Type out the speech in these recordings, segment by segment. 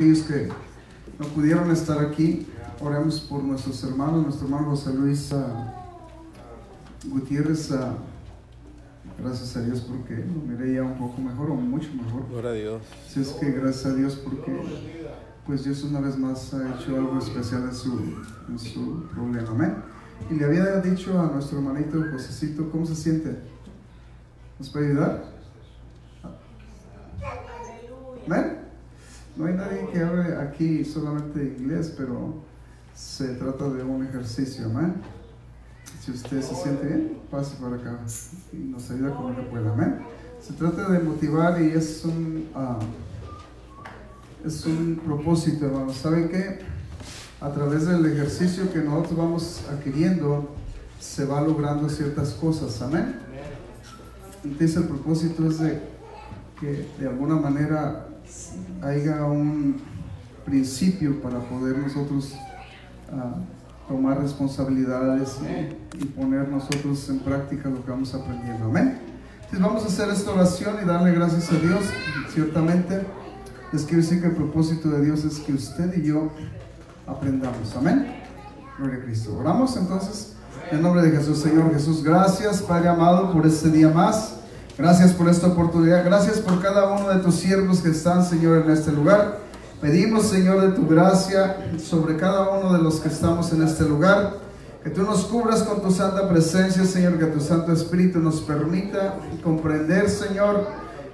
Aquellos que no pudieron estar aquí, oremos por nuestros hermanos, nuestro hermano José Luis Gutiérrez. Gracias a Dios porque lo miré ya un poco mejor o mucho mejor. Gloria a Dios. Así es que gracias a Dios porque pues Dios una vez más ha hecho algo especial en su problema. Amén. Y le había dicho a nuestro hermanito Josecito, ¿cómo se siente? ¿Nos puede ayudar? Amén. No hay nadie que hable aquí solamente inglés, pero se trata de un ejercicio, amén. Si usted se siente bien, pase para acá y nos ayuda como que pueda, amén. Se trata de motivar y es un propósito, hermanos. ¿Saben qué? A través del ejercicio que nosotros vamos adquiriendo, se va logrando ciertas cosas, amén. Entonces el propósito es de que de alguna manera haya un principio para poder nosotros tomar responsabilidades y poner nosotros en práctica lo que vamos aprendiendo, amén. Entonces vamos a hacer esta oración y darle gracias a Dios. Ciertamente les quiero decir que el propósito de Dios es que usted y yo aprendamos, amén. Gloria a Cristo. Oramos entonces en el nombre de Jesús. Señor Jesús, gracias Padre amado por este día más. Gracias por esta oportunidad, gracias por cada uno de tus siervos que están, Señor, en este lugar. Pedimos, Señor, de tu gracia sobre cada uno de los que estamos en este lugar, que tú nos cubras con tu santa presencia, Señor, que tu Santo Espíritu nos permita comprender, Señor,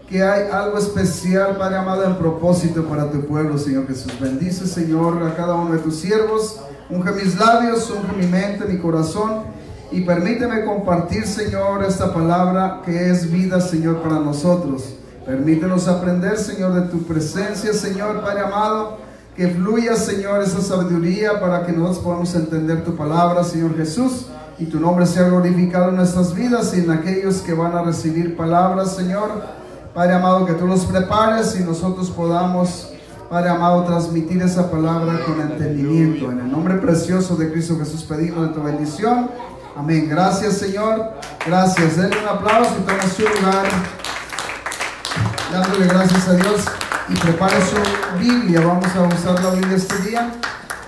que hay algo especial, Padre amado, en propósito para tu pueblo, Señor Jesús. Bendice, Señor, a cada uno de tus siervos, unge mis labios, unge mi mente, mi corazón. Y permíteme compartir, Señor, esta palabra que es vida, Señor, para nosotros. Permítenos aprender, Señor, de tu presencia, Señor, Padre amado. Que fluya, Señor, esa sabiduría para que nosotros podamos entender tu palabra, Señor Jesús. Y tu nombre sea glorificado en nuestras vidas y en aquellos que van a recibir palabras, Señor. Padre amado, que tú los prepares y nosotros podamos, Padre amado, transmitir esa palabra con entendimiento. En el nombre precioso de Cristo Jesús pedimos de tu bendición. Amén. Gracias, Señor. Gracias. Denle un aplauso y tome su lugar. Dándole gracias a Dios. Y prepare su Biblia. Vamos a usar la Biblia este día.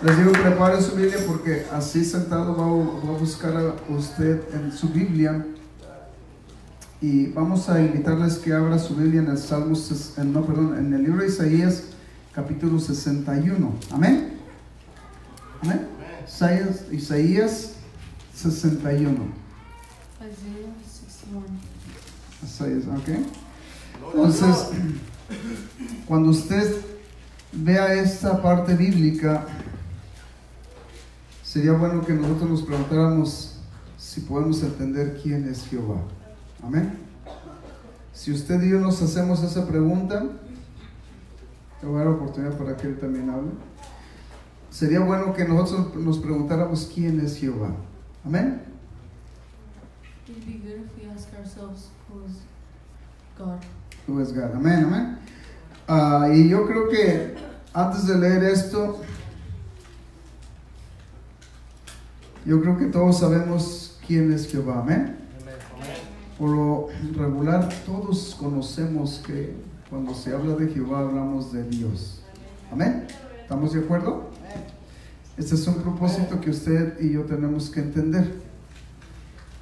Les digo, prepare su Biblia porque así sentado va a buscar a usted en su Biblia. Y vamos a invitarles que abra su Biblia en el en el libro de Isaías, capítulo 61. Amén. Amén. Isaías 61. Isaías, ok. Entonces, cuando usted vea esta parte bíblica, sería bueno que nosotros nos preguntáramos si podemos entender quién es Jehová. Amén. Si usted y yo nos hacemos esa pregunta, le voy a dar la oportunidad para que él también hable. Sería bueno que nosotros nos preguntáramos quién es Jehová. Amén. It'd be good if we ask ourselves who is God. Who is God. Amén, amén. Y yo creo que antes de leer esto, yo creo que todos sabemos quién es Jehová. Amén. Por lo regular, todos conocemos que cuando se habla de Jehová hablamos de Dios. Amén. ¿Estamos de acuerdo? Este es un propósito que usted y yo tenemos que entender,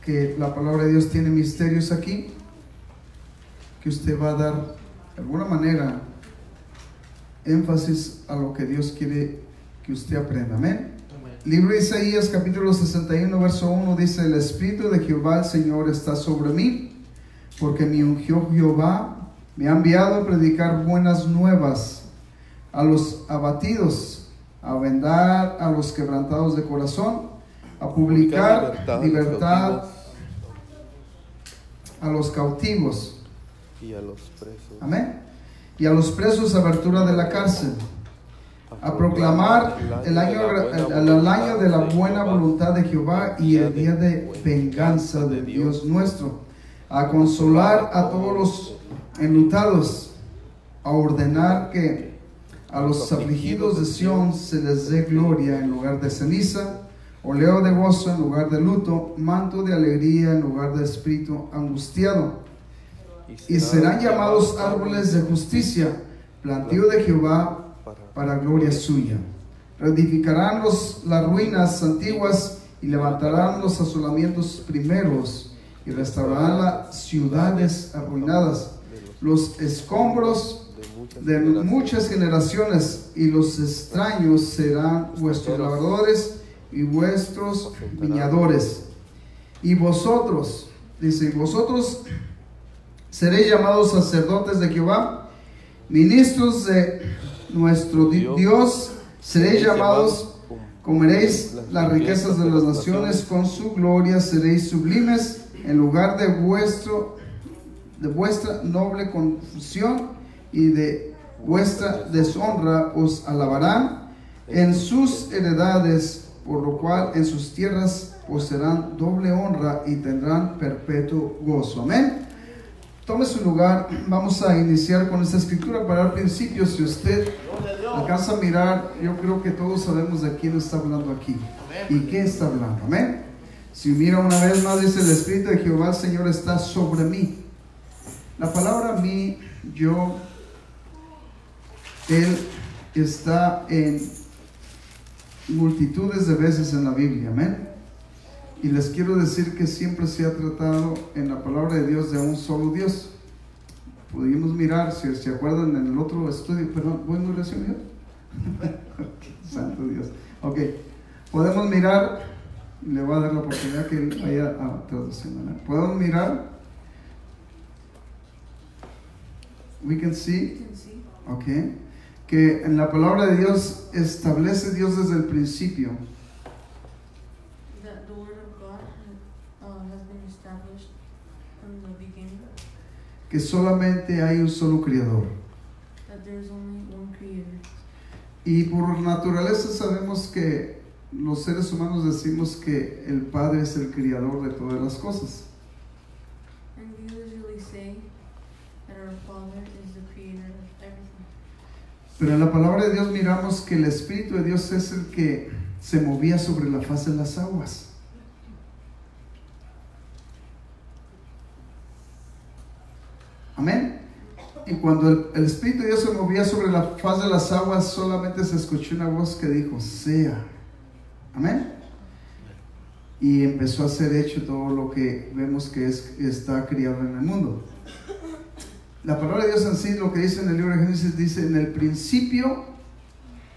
que la palabra de Dios tiene misterios aquí, que usted va a dar de alguna manera énfasis a lo que Dios quiere que usted aprenda. Amén. Libro de Isaías capítulo 61 verso 1 dice: el Espíritu de Jehová el Señor está sobre mí, porque me ungió Jehová, me ha enviado a predicar buenas nuevas a los abatidos, a vendar a los quebrantados de corazón, a publicar libertad a los cautivos y a los presos. Amén. Y a los presos abertura de la cárcel, a proclamar el año de la buena voluntad de Jehová y el día de venganza de Dios nuestro, a consolar a todos los enlutados, a ordenar que a los afligidos de Sión se les dé gloria en lugar de ceniza, oleo de gozo en lugar de luto, manto de alegría en lugar de espíritu angustiado. Y serán llamados árboles de justicia, plantío de Jehová, para gloria suya. Reedificarán las ruinas antiguas y levantarán los asolamientos primeros y restaurarán las ciudades arruinadas, los escombros de muchas generaciones, y los extraños serán vuestros labradores y vuestros viñadores. Y vosotros, dice, vosotros seréis llamados sacerdotes de Jehová, ministros de nuestro Dios, seréis llamados, comeréis las riquezas de las naciones, con su gloria seréis sublimes, en lugar de vuestra noble confusión y de vuestra deshonra os alabarán en sus heredades, por lo cual en sus tierras poseerán doble honra y tendrán perpetuo gozo. Amén. Tome su lugar. Vamos a iniciar con esta escritura para el principio. Si usted alcanza a mirar, yo creo que todos sabemos de quién está hablando aquí y qué está hablando. Amén. Si mira una vez más, dice: el Espíritu de Jehová el Señor está sobre mí. La palabra mí, yo, él está en multitudes de veces en la Biblia. Amén. Y les quiero decir que siempre se ha tratado en la palabra de Dios de un solo Dios. Pudimos mirar, si se acuerdan en el otro estudio, perdón, ¿voy muy resumido? Santo Dios. Ok, podemos mirar, le voy a dar la oportunidad que él vaya a traducción. Podemos mirar, we can see, ok, que en la palabra de Dios establece Dios desde el principio. The word of God has been established from the beginning. Que solamente hay un solo creador. That there is only one creator. Y por naturaleza sabemos que los seres humanos decimos que el Padre es el creador de todas las cosas. And we usually say that our Father is the creator of everything. Pero en la palabra de Dios miramos que el Espíritu de Dios es el que se movía sobre la faz de las aguas. Amén. Y cuando el Espíritu de Dios se movía sobre la faz de las aguas, solamente se escuchó una voz que dijo: sea. Amén. Y empezó a ser hecho todo lo que vemos que está criado en el mundo. La palabra de Dios en sí, lo que dice en el libro de Génesis, dice: en el principio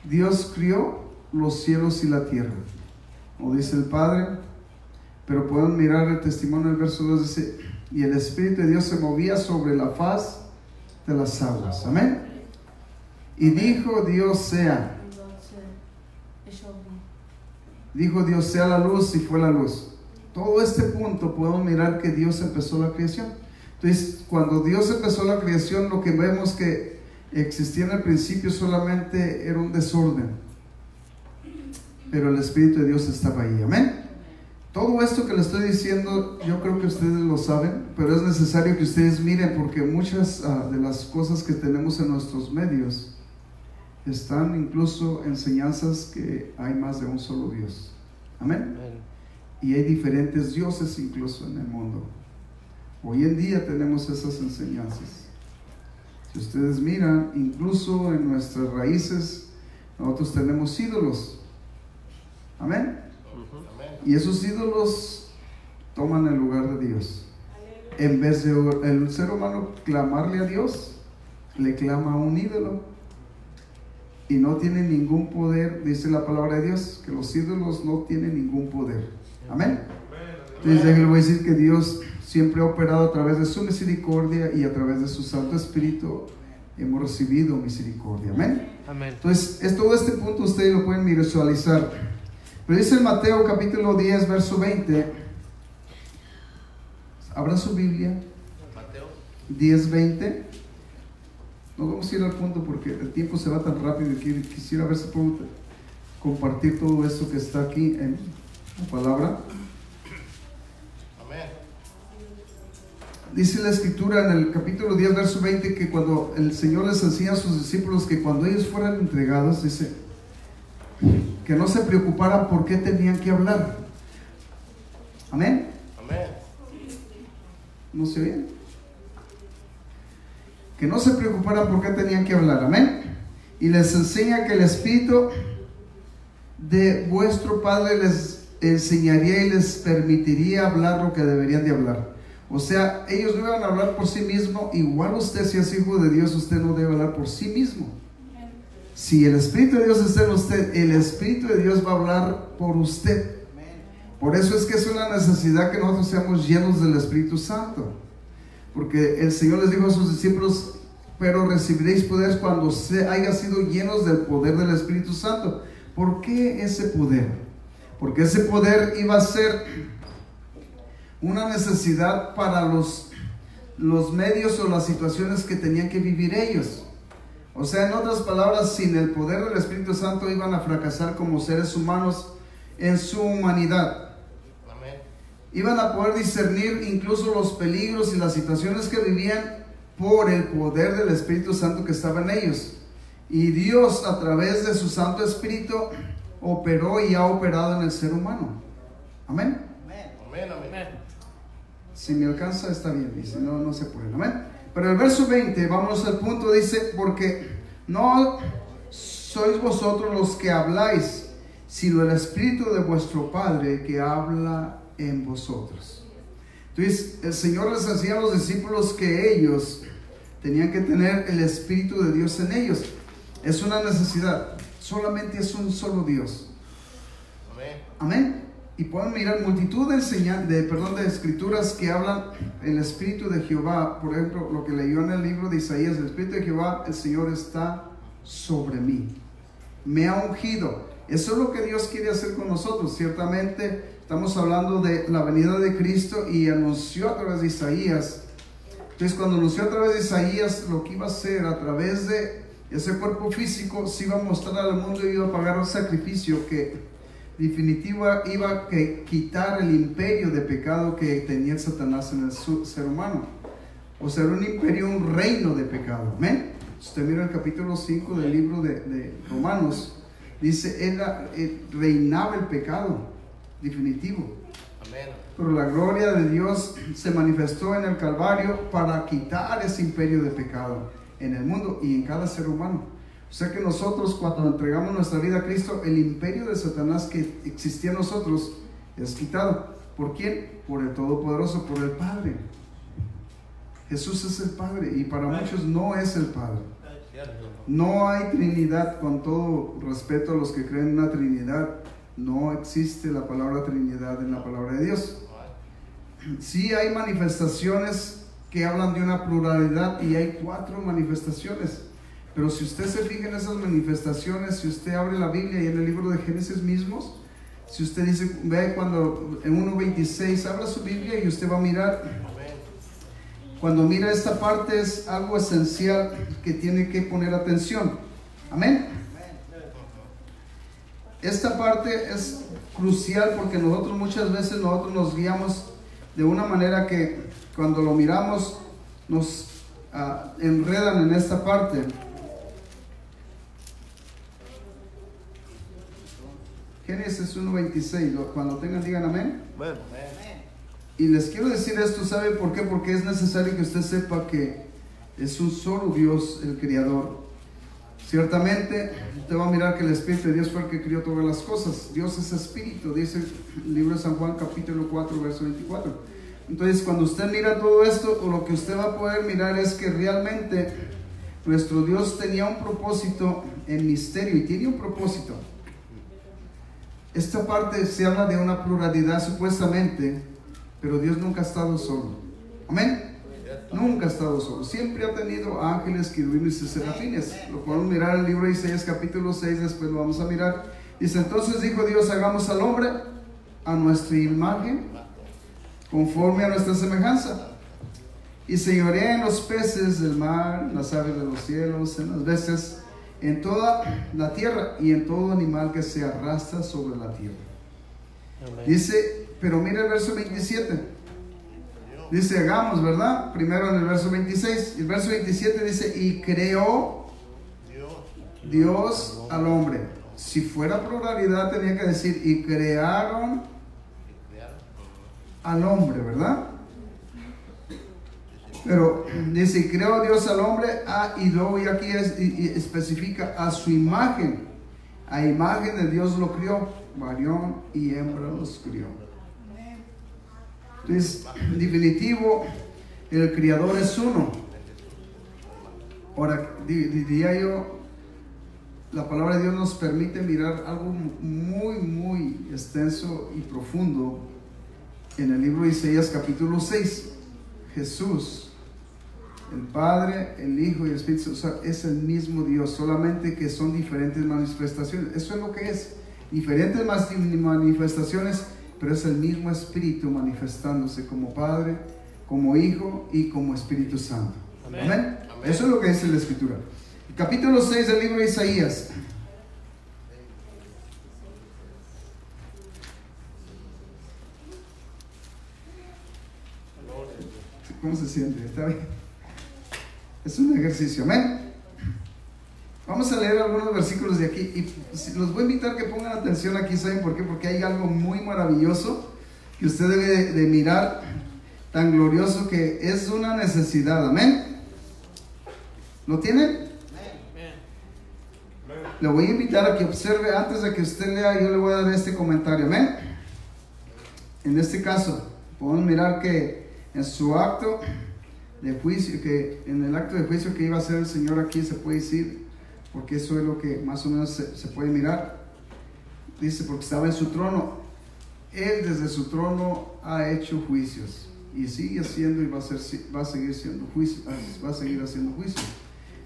Dios crió los cielos y la tierra, o dice el Padre. Pero pueden mirar el testimonio del verso 2, dice: y el Espíritu de Dios se movía sobre la faz de las aguas. Amén. Y dijo Dios: sea. And God said, it shall be. Dijo Dios: sea la luz, y fue la luz. Todo este punto podemos mirar que Dios empezó la creación. Entonces, cuando Dios empezó la creación, lo que vemos que existía en el principio solamente era un desorden, pero el Espíritu de Dios estaba ahí. Amén. Todo esto que les estoy diciendo, yo creo que ustedes lo saben, pero es necesario que ustedes miren, porque muchas de las cosas que tenemos en nuestros medios están incluso enseñanzas que hay más de un solo Dios. Amén. Y hay diferentes dioses incluso en el mundo. Hoy en día tenemos esas enseñanzas. Si ustedes miran, incluso en nuestras raíces, nosotros tenemos ídolos. Amén. Y esos ídolos toman el lugar de Dios. En vez de el ser humano clamarle a Dios, le clama a un ídolo. Y no tiene ningún poder, dice la palabra de Dios, que los ídolos no tienen ningún poder. Amén. Entonces le voy a decir que Dios siempre ha operado a través de su misericordia, y a través de su Santo Espíritu hemos recibido misericordia. Amén. Amén. Entonces, todo este punto ustedes lo pueden visualizar. Pero dice en Mateo capítulo 10, verso 20. Abra su Biblia. Mateo 10, 20. No vamos a ir al punto porque el tiempo se va tan rápido que quisiera ver si puedo compartir todo esto que está aquí en la palabra. Amén. Dice la escritura en el capítulo 10, verso 20, que cuando el Señor les enseña a sus discípulos que cuando ellos fueran entregados, dice que no se preocuparan por qué tenían que hablar. Amén. Amén. ¿No se oye? Que no se preocuparan por qué tenían que hablar. Amén. y les enseña que el Espíritu de vuestro Padre les enseñaría y les permitiría hablar lo que deberían de hablar. O sea, ellos no iban a hablar por sí mismos. Igual usted, si es hijo de Dios, usted no debe hablar por sí mismo. Si el Espíritu de Dios está en usted, el Espíritu de Dios va a hablar por usted. Por eso es que es una necesidad que nosotros seamos llenos del Espíritu Santo, porque el Señor les dijo a sus discípulos: pero recibiréis poder cuando se haya sido llenos del poder del Espíritu Santo. ¿Por qué ese poder? Porque ese poder iba a ser una necesidad para los medios o las situaciones que tenían que vivir ellos. O sea, en otras palabras, sin el poder del Espíritu Santo iban a fracasar como seres humanos en su humanidad. Iban a poder discernir incluso los peligros y las situaciones que vivían por el poder del Espíritu Santo que estaba en ellos. Y Dios, a través de su Santo Espíritu, operó y ha operado en el ser humano. Amén. Amén, amén. Si me alcanza está bien, y si no, no se puede. Amén. Pero el verso 20, vamos al punto, dice: porque no sois vosotros los que habláis, sino el Espíritu de vuestro Padre que habla en vosotros. Entonces el Señor les decía a los discípulos que ellos tenían que tener el Espíritu de Dios en ellos. Es una necesidad. Solamente es un solo Dios. Amén. Amén. Y pueden mirar multitud de escrituras que hablan el Espíritu de Jehová. Por ejemplo, lo que leyó en el libro de Isaías: el Espíritu de Jehová, el Señor, está sobre mí, me ha ungido. Eso es lo que Dios quiere hacer con nosotros. Ciertamente estamos hablando de la venida de Cristo, y anunció a través de Isaías. Entonces, cuando anunció a través de Isaías lo que iba a hacer a través de ese cuerpo físico, se iba a mostrar al mundo y iba a pagar un sacrificio que definitivo iba a quitar el imperio de pecado que tenía Satanás en el ser humano. O sea, era un imperio, un reino de pecado. Amén. Usted mira el capítulo 5 del libro de Romanos. Dice, reinaba el pecado definitivo. Amén. Pero la gloria de Dios se manifestó en el Calvario para quitar ese imperio de pecado en el mundo y en cada ser humano. O sea que nosotros, cuando entregamos nuestra vida a Cristo, el imperio de Satanás que existía en nosotros es quitado. ¿Por quién? Por el Todopoderoso, por el Padre. Jesús es el Padre, y para muchos no es el Padre. No hay Trinidad. Con todo respeto a los que creen en una Trinidad, no existe la palabra Trinidad en la palabra de Dios. Sí hay manifestaciones que hablan de una pluralidad, y hay 4 manifestaciones. Pero si usted se fija en esas manifestaciones, si usted abre la Biblia y en el libro de Génesis mismos, si usted dice, ve cuando en 1:26, abra su Biblia y usted va a mirar. Cuando mira esta parte, es algo esencial que tiene que poner atención. Amén. Esta parte es crucial, porque nosotros muchas veces nos guiamos de una manera que cuando lo miramos nos enredan en esta parte. Génesis 1:26, cuando tengan digan amén. Amén. Y les quiero decir esto, ¿sabe por qué? Porque es necesario que usted sepa que es un solo Dios el Creador. Ciertamente, usted va a mirar que el Espíritu de Dios fue el que creó todas las cosas. Dios es Espíritu, dice el libro de San Juan capítulo 4, verso 24. Entonces, cuando usted mira todo esto, lo que usted va a poder mirar es que realmente nuestro Dios tenía un propósito en misterio, y tiene un propósito. Esta parte se habla de una pluralidad supuestamente, pero Dios nunca ha estado solo. Amén. Nunca ha estado solo. Siempre ha tenido ángeles, querubines y serafines. Lo podemos mirar en el libro de Isaías capítulo 6, después lo vamos a mirar. Dice, entonces dijo Dios, hagamos al hombre a nuestra imagen, conforme a nuestra semejanza, y señorea en los peces del mar, en las aves de los cielos, en las bestias, en toda la tierra, y en todo animal que se arrastra sobre la tierra. Amén. Dice, pero mira el verso 27. Dice, hagamos, ¿verdad? Primero en el verso 26. El verso 27 dice, y creó Dios al hombre. Si fuera pluralidad tenía que decir, y crearon al hombre, ¿verdad? Pero dice, y creó Dios al hombre, y luego y aquí y especifica a su imagen. A imagen de Dios lo crió, varón y hembra los crió. Entonces, en definitivo, el Criador es uno. Ahora, diría yo, la palabra de Dios nos permite mirar algo muy extenso y profundo en el libro de Isaías capítulo 6. Jesús, el Padre, el Hijo y el Espíritu, o sea, es el mismo Dios, solamente que son diferentes manifestaciones. Eso es lo que es, diferentes manifestaciones, pero es el mismo Espíritu manifestándose como Padre, como Hijo y como Espíritu Santo. Amén. Amén. Eso es lo que dice la Escritura. El capítulo 6 del libro de Isaías. ¿Cómo se siente? ¿Está bien? Es un ejercicio. Amén. Vamos a leer algunos versículos de aquí y los voy a invitar que pongan atención aquí. ¿Saben por qué? Porque hay algo muy maravilloso que usted debe de mirar, tan glorioso, que es una necesidad. Amén. ¿Lo tienen? Le voy a invitar a que observe. Antes de que usted lea, yo le voy a dar este comentario. Amén. En este caso podemos mirar que en su acto de juicio, que en el acto de juicio que iba a hacer el Señor aquí, se puede decir, porque eso es lo que más o menos se puede mirar. Dice, porque estaba en su trono. Él desde su trono ha hecho juicios y sigue haciendo y va a seguir haciendo juicios.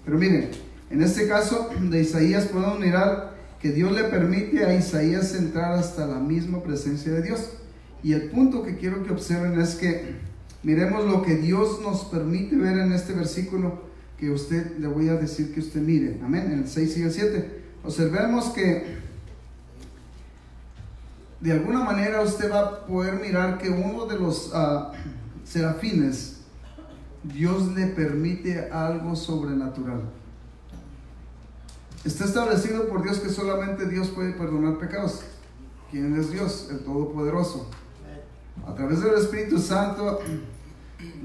Pero miren, en este caso de Isaías podemos mirar que Dios le permite a Isaías entrar hasta la misma presencia de Dios. Y el punto que quiero que observen es que miremos lo que Dios nos permite ver en este versículo que usted le voy a decir que usted mire. Amén. En el 6 y el 7. Observemos que de alguna manera usted va a poder mirar que uno de los serafines, Dios le permite algo sobrenatural. Está establecido por Dios que solamente Dios puede perdonar pecados. ¿Quién es Dios? El Todopoderoso. A través del Espíritu Santo,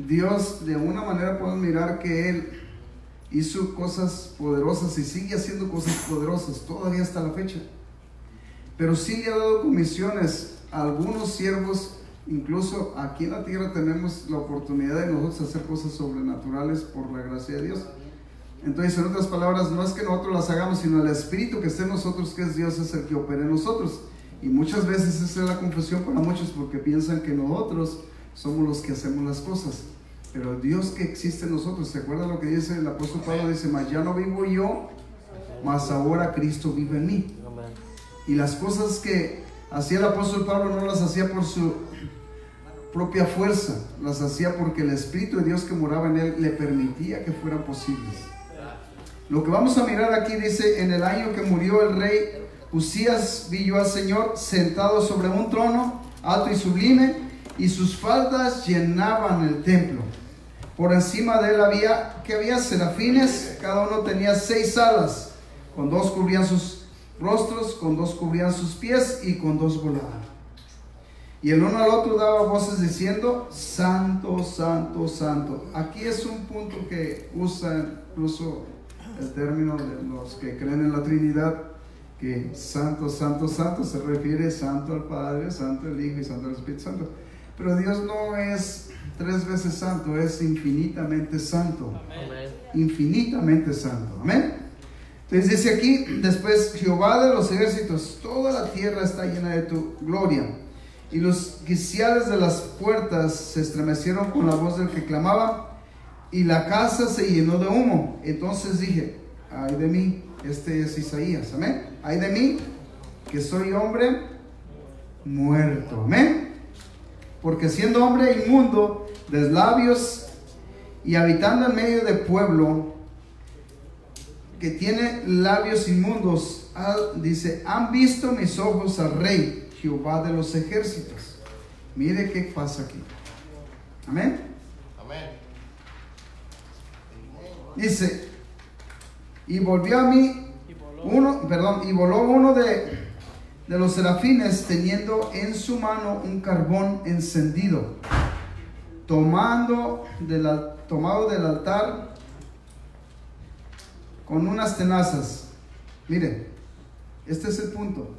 Dios, de una manera podemos mirar que Él hizo cosas poderosas y sigue haciendo cosas poderosas todavía hasta la fecha. Pero sí le ha dado comisiones a algunos siervos. Incluso aquí en la tierra tenemos la oportunidad de nosotros hacer cosas sobrenaturales por la gracia de Dios. Entonces, en otras palabras, no es que nosotros las hagamos, sino el Espíritu que esté en nosotros, que es Dios, es el que opera en nosotros. Y muchas veces esa es la confusión para muchos, porque piensan que nosotros somos los que hacemos las cosas. Pero Dios que existe en nosotros, ¿se acuerda lo que dice el apóstol Pablo? Dice, mas ya no vivo yo, mas ahora Cristo vive en mí. Y las cosas que hacía el apóstol Pablo no las hacía por su propia fuerza, las hacía porque el Espíritu de Dios que moraba en él le permitía que fueran posibles. Lo que vamos a mirar aquí dice, en el año que murió el rey Usías, vi yo al Señor sentado sobre un trono alto y sublime, y sus faldas llenaban el templo. Por encima de él había serafines, cada uno tenía 6 alas, con 2 cubrían sus rostros, con 2 cubrían sus pies, y con 2 volaban. Y el uno al otro daba voces diciendo, Santo, Santo, Santo. Aquí es un punto que usa incluso el término de los que creen en la Trinidad, que Santo, Santo, Santo se refiere Santo al Padre, Santo al Hijo y Santo al Espíritu Santo. Pero Dios no es 3 veces santo, es infinitamente santo. Amén. Infinitamente santo. Amén. Entonces dice aquí, después, Jehová de los ejércitos, toda la tierra está llena de tu gloria. Y los quiciales de las puertas se estremecieron con la voz del que clamaba, y la casa se llenó de humo. Entonces dije, ay de mí, este es Isaías, amén. Ay de mí, que soy hombre muerto, amén. Porque siendo hombre inmundo, de labios, y habitando en medio de pueblo que tiene labios inmundos, dice, han visto mis ojos al Rey, Jehová de los ejércitos. Mire qué pasa aquí. Amén. Amén. Dice, y volvió a mí y voló uno de los serafines, teniendo en su mano un carbón encendido, tomando de la tomado del altar con unas tenazas. Mire, este es el punto.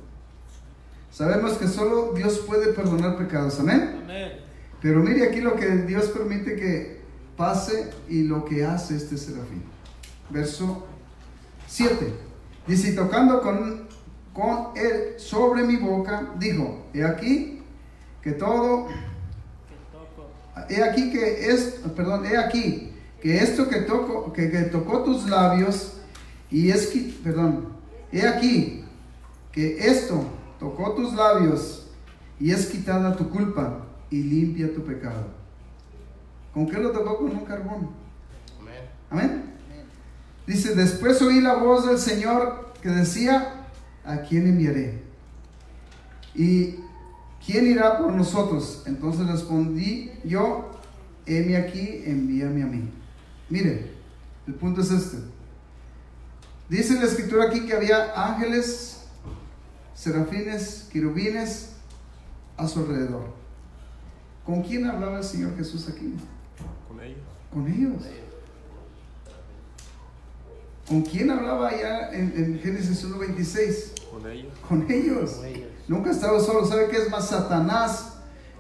Sabemos que solo Dios puede perdonar pecados, amén. Amén. Pero mire aquí lo que Dios permite que pase y lo que hace este serafín. Verso 7. Dice, y tocando con él sobre mi boca, dijo, he aquí que esto que tocó tus labios y es que, he aquí que esto tocó tus labios y es quitada tu culpa y limpia tu pecado. ¿Con qué lo tocó? Con un carbón. Amén. Amén. Dice, después oí la voz del Señor que decía, ¿a quién enviaré? ¿Y quién irá por nosotros? Entonces respondí yo, heme aquí, envíame a mí. Mire, el punto es este. Dice la escritura aquí que había ángeles, serafines, querubines a su alrededor. ¿Con quién hablaba el Señor Jesús aquí? Con ellos. Con ellos. ¿Con quién hablaba allá en Génesis 1:26? Con ellos. Con ellos. Con ellos. Nunca estaba solo. ¿Sabe qué es más? Satanás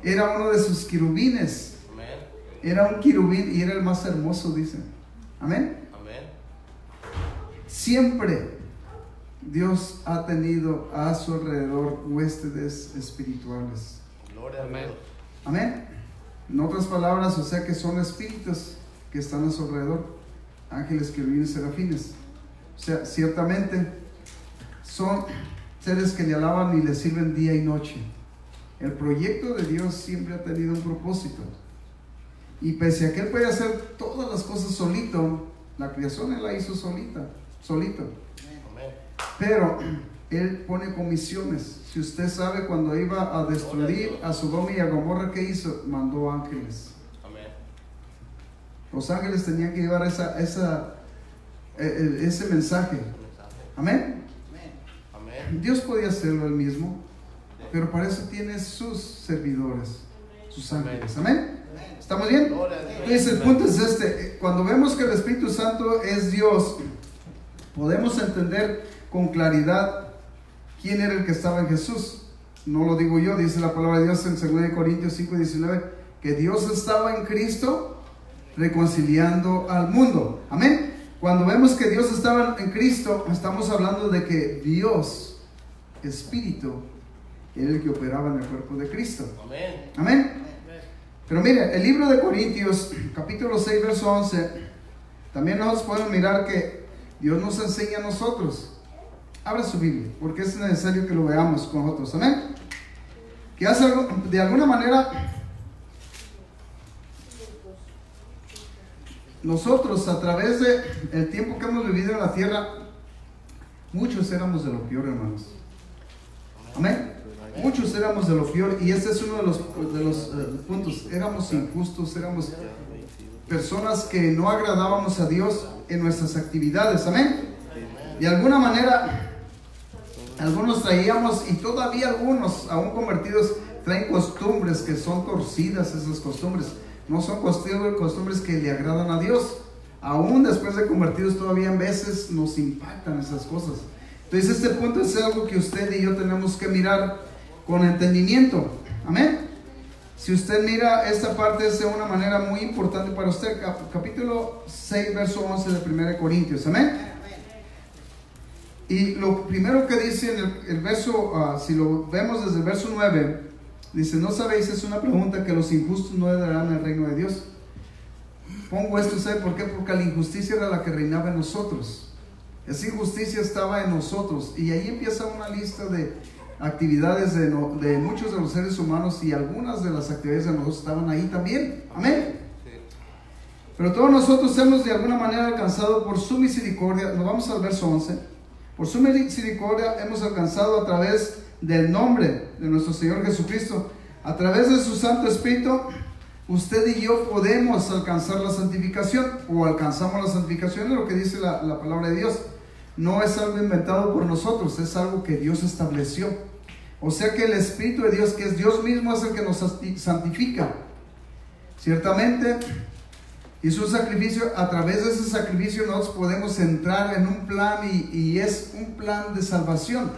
era uno de sus querubines. Amén. Era un querubín y era el más hermoso, dicen. Amén. Amén. Siempre Dios ha tenido a su alrededor huéspedes espirituales. Gloria a Dios. Amén. En otras palabras, o sea que son espíritus que están a su alrededor. Ángeles, querubines, serafines. O sea, ciertamente son seres que le alaban y le sirven día y noche. El proyecto de Dios siempre ha tenido un propósito. Y pese a que Él puede hacer todas las cosas solito, la creación Él la hizo solito. Amén. Pero Él pone comisiones. Si usted sabe, cuando iba a destruir a Sodoma y a Gomorra, ¿qué hizo? Mandó ángeles. Amén. Los ángeles tenían que llevar ese mensaje. Amén. Amén. Dios podía hacerlo Él mismo, pero para eso tiene sus servidores, sus ángeles. Amén. ¿Estamos bien? Gloria a Dios. Entonces el punto es este. Cuando vemos que el Espíritu Santo es Dios, podemos entender con claridad quién era el que estaba en Jesús. No lo digo yo, dice la palabra de Dios en 2 Corintios 5:19, que Dios estaba en Cristo reconciliando al mundo. Amén. Cuando vemos que Dios estaba en Cristo, estamos hablando de que Dios, Espíritu, era el que operaba en el cuerpo de Cristo. Amén. Amén. Pero mire, el libro de Corintios, capítulo 6, verso 11, también nosotros podemos mirar que Dios nos enseña a nosotros. Abra su Biblia, porque es necesario que lo veamos con nosotros. Amén. Que hace algo, de alguna manera, nosotros a través del tiempo que hemos vivido en la tierra, muchos éramos de lo peor, hermanos. Amén. Muchos éramos de lo peor, y este es uno de los puntos. Éramos injustos, éramos personas que no agradábamos a Dios en nuestras actividades. Amén. De alguna manera, algunos traíamos, y todavía algunos, aún convertidos, traen costumbres que son torcidas. Esas costumbres no son costumbres que le agradan a Dios. Aún después de convertidos, todavía en veces nos impactan esas cosas. Entonces este punto es algo que usted y yo tenemos que mirar con entendimiento. Amén. Si usted mira esta parte, es de una manera muy importante para usted. Capítulo 6, verso 11 de 1 Corintios. Amén. Y lo primero que dice en el verso, si lo vemos desde el verso 9, dice, ¿no sabéis? Es una pregunta, que los injustos no heredarán el reino de Dios. Pongo esto, ¿sabe por qué? Porque la injusticia era la que reinaba en nosotros. Esa injusticia estaba en nosotros. Y ahí empieza una lista de actividades de muchos de los seres humanos, y algunas de las actividades de nosotros estaban ahí también. Amén. Pero todos nosotros hemos de alguna manera alcanzado por su misericordia. Nos vamos al verso 11. Por su misericordia hemos alcanzado a través del nombre de nuestro Señor Jesucristo, a través de su Santo Espíritu. Usted y yo podemos alcanzar la santificación, o alcanzamos la santificación, es lo que dice la palabra de Dios. No es algo inventado por nosotros, es algo que Dios estableció. O sea que el Espíritu de Dios, que es Dios mismo, es el que nos santifica. Ciertamente, Hizo un sacrificio. A través de ese sacrificio nosotros podemos entrar en un plan y es un plan de salvación.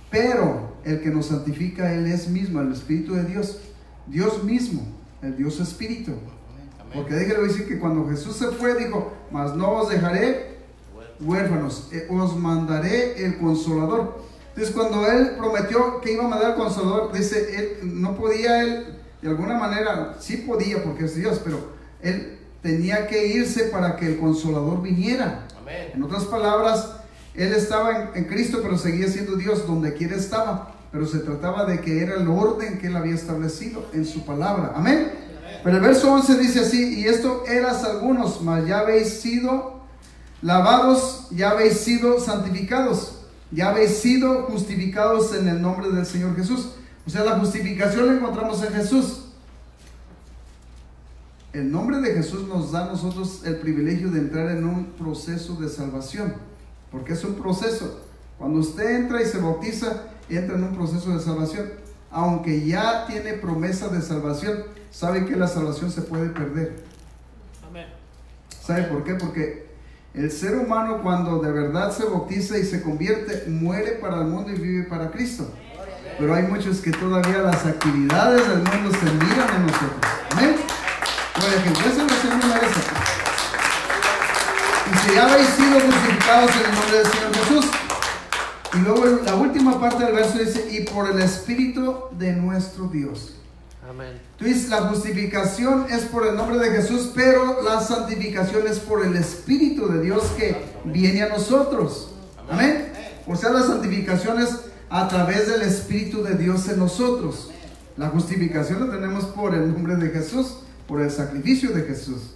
Pero el que nos santifica, Él es mismo, el Espíritu de Dios. Dios mismo, el Dios Espíritu. Porque déjeme decir que cuando Jesús se fue, dijo: mas no os dejaré huérfanos, os mandaré el Consolador. Entonces, cuando Él prometió que iba a mandar el Consolador, dice, Él no podía, Él de alguna manera, sí podía porque es Dios, pero Él tenía que irse para que el Consolador viniera. Amén. En otras palabras, Él estaba en Cristo, pero seguía siendo Dios donde quiera estaba. Pero se trataba de que era el orden que Él había establecido en su palabra. Amén. Pero el verso 11 dice así: y esto eras algunos, mas ya habéis sido lavados, ya habéis sido santificados, ya habéis sido justificados en el nombre del Señor Jesús. O sea, la justificación la encontramos en Jesús. El nombre de Jesús nos da a nosotros el privilegio de entrar en un proceso de salvación, porque es un proceso. Cuando usted entra y se bautiza, entra en un proceso de salvación. Aunque ya tiene promesa de salvación, sabe que la salvación se puede perder. Amén. ¿Sabe por qué? Porque el ser humano, cuando de verdad se bautiza y se convierte, muere para el mundo y vive para Cristo. Pero hay muchos que todavía las actividades del mundo se miran en nosotros. Amén. Bueno, que eso es lo que Señor merece. Y si ya habéis sido justificados en el nombre del Señor Jesús. Y luego la última parte del verso dice: y por el Espíritu de nuestro Dios. Amén. Entonces, la justificación es por el nombre de Jesús, pero la santificación es por el Espíritu de Dios que viene a nosotros. Amén. O sea, la santificación es a través del Espíritu de Dios en nosotros. La justificación la tenemos por el nombre de Jesús, por el sacrificio de Jesús.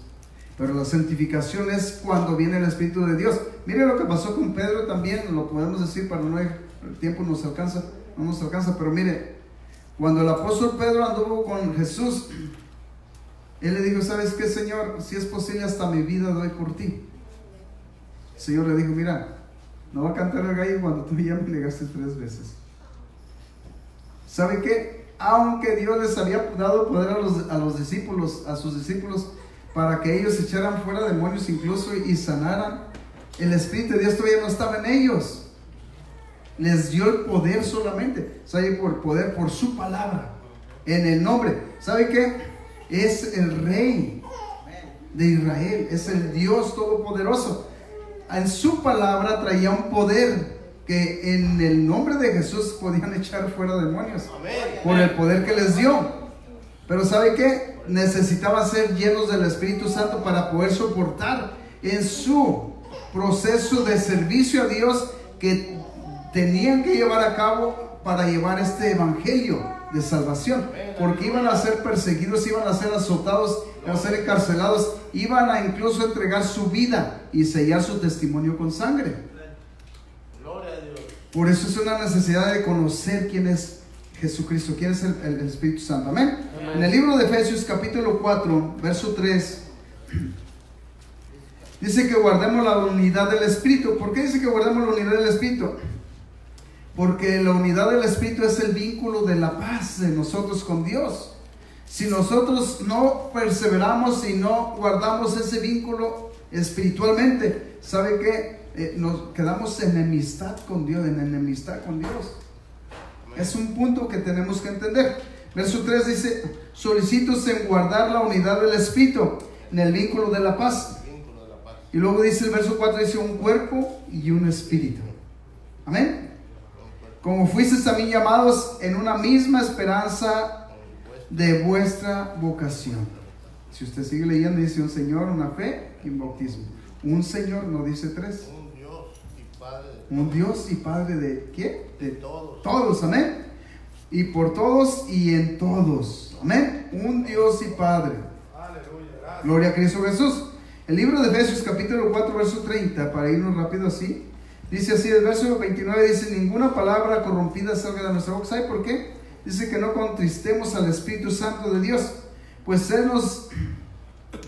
Pero la santificación es cuando viene el Espíritu de Dios. Mire lo que pasó con Pedro también, lo podemos decir para no, el tiempo no nos alcanza, pero mire, cuando el apóstol Pedro anduvo con Jesús, él le dijo: ¿sabes qué, Señor? Si es posible, hasta mi vida doy por ti. El Señor le dijo: mira, no va a cantar el gallo cuando tú ya me negaste 3 veces. ¿Sabe qué? Aunque Dios les había dado poder a los discípulos, a sus discípulos, para que ellos echaran fuera demonios incluso y sanaran, el Espíritu de Dios todavía no estaba en ellos. Les dio el poder solamente, ¿sabe? Por poder, por su palabra, en el nombre. ¿Sabe qué? Es el Rey de Israel, es el Dios Todopoderoso. En su palabra traía un poder que en el nombre de Jesús podían echar fuera demonios. Amén. Por el poder que les dio. Pero ¿sabe qué? Necesitaban ser llenos del Espíritu Santo para poder soportar en su proceso de servicio a Dios que tenían que llevar a cabo para llevar este evangelio de salvación, porque iban a ser perseguidos, iban a ser azotados, iban a ser encarcelados, iban a incluso entregar su vida y sellar su testimonio con sangre. Gloria a Dios. Por eso es una necesidad de conocer quién es Jesucristo, quién es el Espíritu Santo. Amén. Amén. En el libro de Efesios capítulo 4 verso 3 dice que guardemos la unidad del Espíritu. ¿Por qué dice que guardemos la unidad del Espíritu? Porque la unidad del Espíritu es el vínculo de la paz de nosotros con Dios. Si nosotros no perseveramos y no guardamos ese vínculo espiritualmente, ¿sabe qué? Nos quedamos en enemistad con Dios, Es un punto que tenemos que entender. Verso 3 dice: solicitos en guardar la unidad del Espíritu en el vínculo de la paz. Y luego dice el verso 4, dice: un cuerpo y un espíritu. Amén. Como fuisteis también llamados en una misma esperanza de vuestra vocación. Si usted sigue leyendo, dice: un Señor, una fe y un bautismo. Un Señor, no dice 3. Un Dios y Padre de todos. Un Dios y Padre de ¿qué? De todos. Todos, amén. Y por todos y en todos, amén. Un Dios y Padre. Aleluya. Gracias. Gloria a Cristo Jesús. El libro de Efesios capítulo 4 verso 30, para irnos rápido así, dice así, el verso 29 dice: ninguna palabra corrompida salga de nuestra boca. ¿Sabe por qué? Dice que no contristemos al Espíritu Santo de Dios, pues Él nos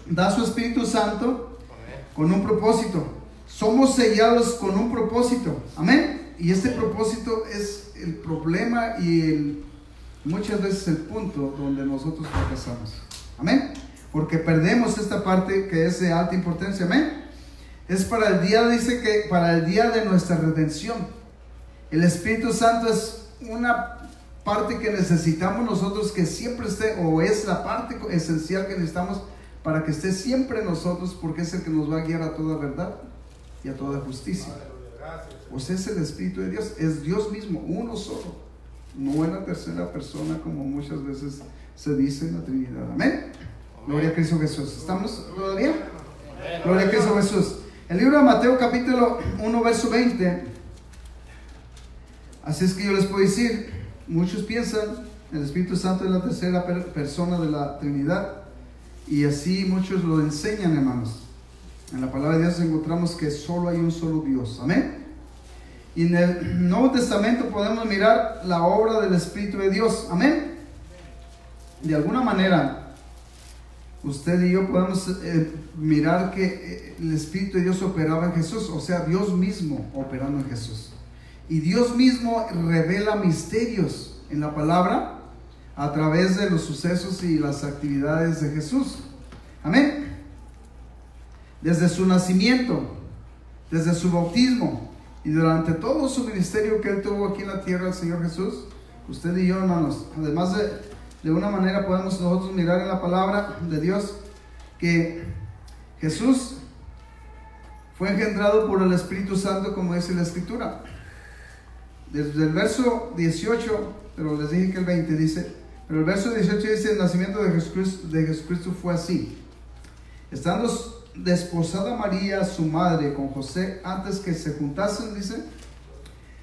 da su Espíritu Santo con un propósito. Somos sellados con un propósito, amén. Y este propósito es el problema y muchas veces el punto donde nosotros fracasamos, amén. porque perdemos esta parte que es de alta importancia. Amén. Es para el día, dice que para el día de nuestra redención. El Espíritu Santo es una parte que necesitamos nosotros, que siempre esté, o es la parte esencial que necesitamos para que esté siempre en nosotros, porque es el que nos va a guiar a toda verdad y a toda justicia. Pues es el Espíritu de Dios, es Dios mismo, uno solo, no en la tercera persona como muchas veces se dice en la Trinidad. Amén. Gloria a Cristo Jesús. ¿Estamos todavía? Gloria a Cristo Jesús. El libro de Mateo capítulo 1 verso 20. Así es que yo les puedo decir, muchos piensan el Espíritu Santo es la tercera persona de la Trinidad, y así muchos lo enseñan, hermanos. En la palabra de Dios encontramos que solo hay un solo Dios. Amén. Y en el Nuevo Testamento podemos mirar la obra del Espíritu de Dios. Amén. De alguna manera, usted y yo podemos mirar que el Espíritu de Dios operaba en Jesús, o sea, Dios mismo operando en Jesús. Y Dios mismo revela misterios en la palabra a través de los sucesos y las actividades de Jesús. Amén. Desde su nacimiento, desde su bautismo y durante todo su ministerio que Él tuvo aquí en la tierra, el Señor Jesús, usted y yo, hermanos, además de una manera podemos nosotros mirar en la palabra de Dios que Jesús fue engendrado por el Espíritu Santo, como dice la Escritura. Desde el verso 18, pero les dije que el 20 dice, pero el verso 18 dice: el nacimiento de Jesucristo fue así. Estando desposada María, su madre, con José, antes que se juntasen, dice,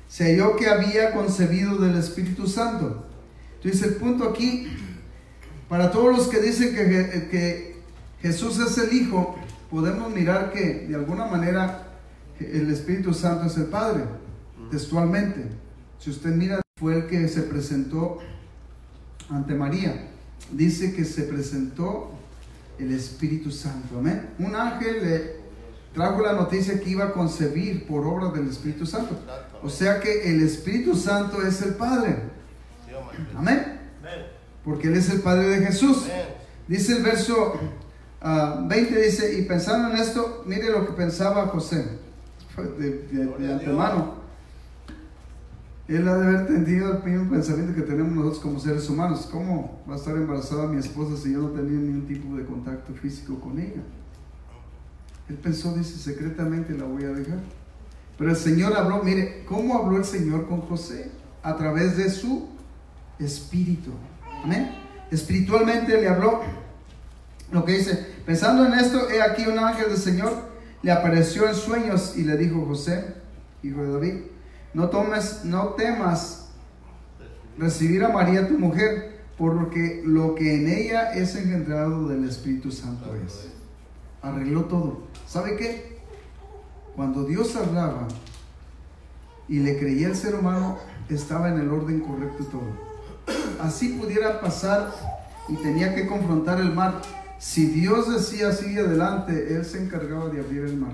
se halló que había concebido del Espíritu Santo. Entonces el punto aquí, para todos los que dicen que Jesús es el Hijo, podemos mirar que de alguna manera el Espíritu Santo es el Padre, textualmente. Si usted mira, fue el que se presentó ante María. Dice que se presentó el Espíritu Santo. Amén. Un ángel le trajo la noticia que iba a concebir por obra del Espíritu Santo. O sea que el Espíritu Santo es el Padre. Amén. Porque Él es el Padre de Jesús. Dice el verso 20, dice, y pensando en esto, mire lo que pensaba José de antemano. Él ha de haber tenido el mismo pensamiento que tenemos nosotros como seres humanos. ¿Cómo va a estar embarazada mi esposa si yo no tenía ningún tipo de contacto físico con ella? Él pensó, dice, secretamente la voy a dejar. Pero el Señor habló, mire, ¿cómo habló el Señor con José? A través de su Espíritu. Amén. Espiritualmente le habló. Lo que dice, pensando en esto, he aquí un ángel del Señor le apareció en sueños y le dijo: José, hijo de David, no temas recibir a María tu mujer, porque lo que en ella es engendrado del Espíritu Santo es. Arregló todo. ¿Sabe qué? Cuando Dios hablaba y le creía el ser humano, estaba en el orden correcto todo. Así pudiera pasar y tenía que confrontar el mar. Si Dios decía sigue adelante, Él se encargaba de abrir el mar.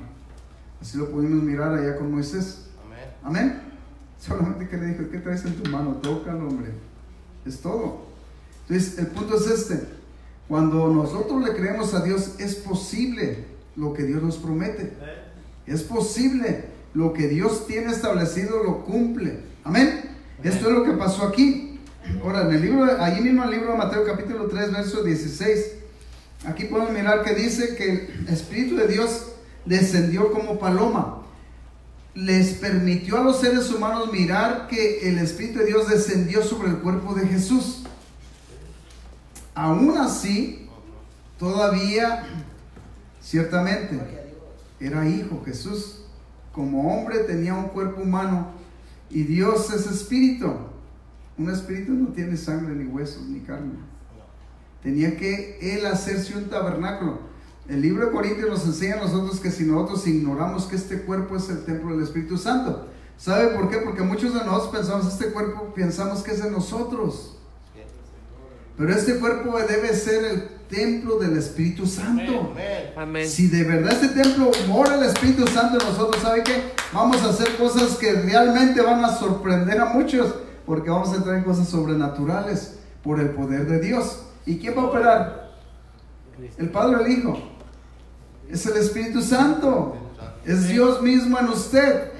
Así lo pudimos mirar allá con Moisés. Amén. Amén. Solamente que le dijo: ¿qué traes en tu mano? Tócalo, hombre. Es todo. Entonces el punto es este: cuando nosotros le creemos a Dios, es posible lo que Dios nos promete. Es posible lo que Dios tiene establecido, lo cumple. Amén. Esto es lo que pasó aquí. Ahora, en el libro, allí mismo en el libro de Mateo capítulo 3 verso 16, aquí podemos mirar que dice que el Espíritu de Dios descendió como paloma. Les permitió a los seres humanos mirar que el Espíritu de Dios descendió sobre el cuerpo de Jesús. Aún así, todavía, ciertamente, era hijo Jesús. Como hombre tenía un cuerpo humano, y Dios es espíritu. Un espíritu no tiene sangre, ni huesos, ni carne. Tenía que Él hacerse un tabernáculo. El libro de Corintios nos enseña a nosotros que si nosotros ignoramos que este cuerpo es el templo del Espíritu Santo. ¿Sabe por qué? Porque muchos de nosotros pensamos este cuerpo, pensamos que es de nosotros. Pero este cuerpo debe ser el templo del Espíritu Santo. Amén. Si de verdad este templo mora el Espíritu Santo en nosotros, ¿sabe qué? Vamos a hacer cosas que realmente van a sorprender a muchos, porque vamos a entrar en cosas sobrenaturales por el poder de Dios. ¿Y quién va a operar? El Padre o el Hijo. Es el Espíritu Santo. Es Dios mismo en usted.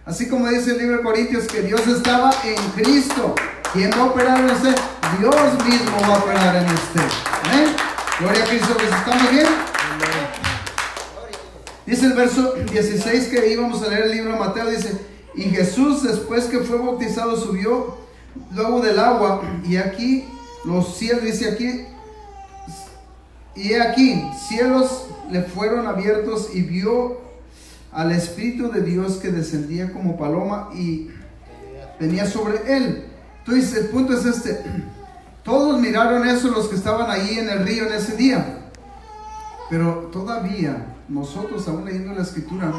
Así como dice el libro de Corintios que Dios estaba en Cristo. ¿Quién va a operar en usted? Dios mismo va a operar en usted. ¿Amén? Gloria a Cristo. ¿Estamos bien? Dice el verso 16 que íbamos a leer el libro de Mateo. Dice: y Jesús, después que fue bautizado, subió luego del agua. Y aquí los cielos, dice aquí, y aquí cielos le fueron abiertos, y vio al Espíritu de Dios que descendía como paloma y venía sobre él. Entonces el punto es este: todos miraron eso, los que estaban ahí en el río en ese día, pero todavía nosotros, aún leyendo la Escritura,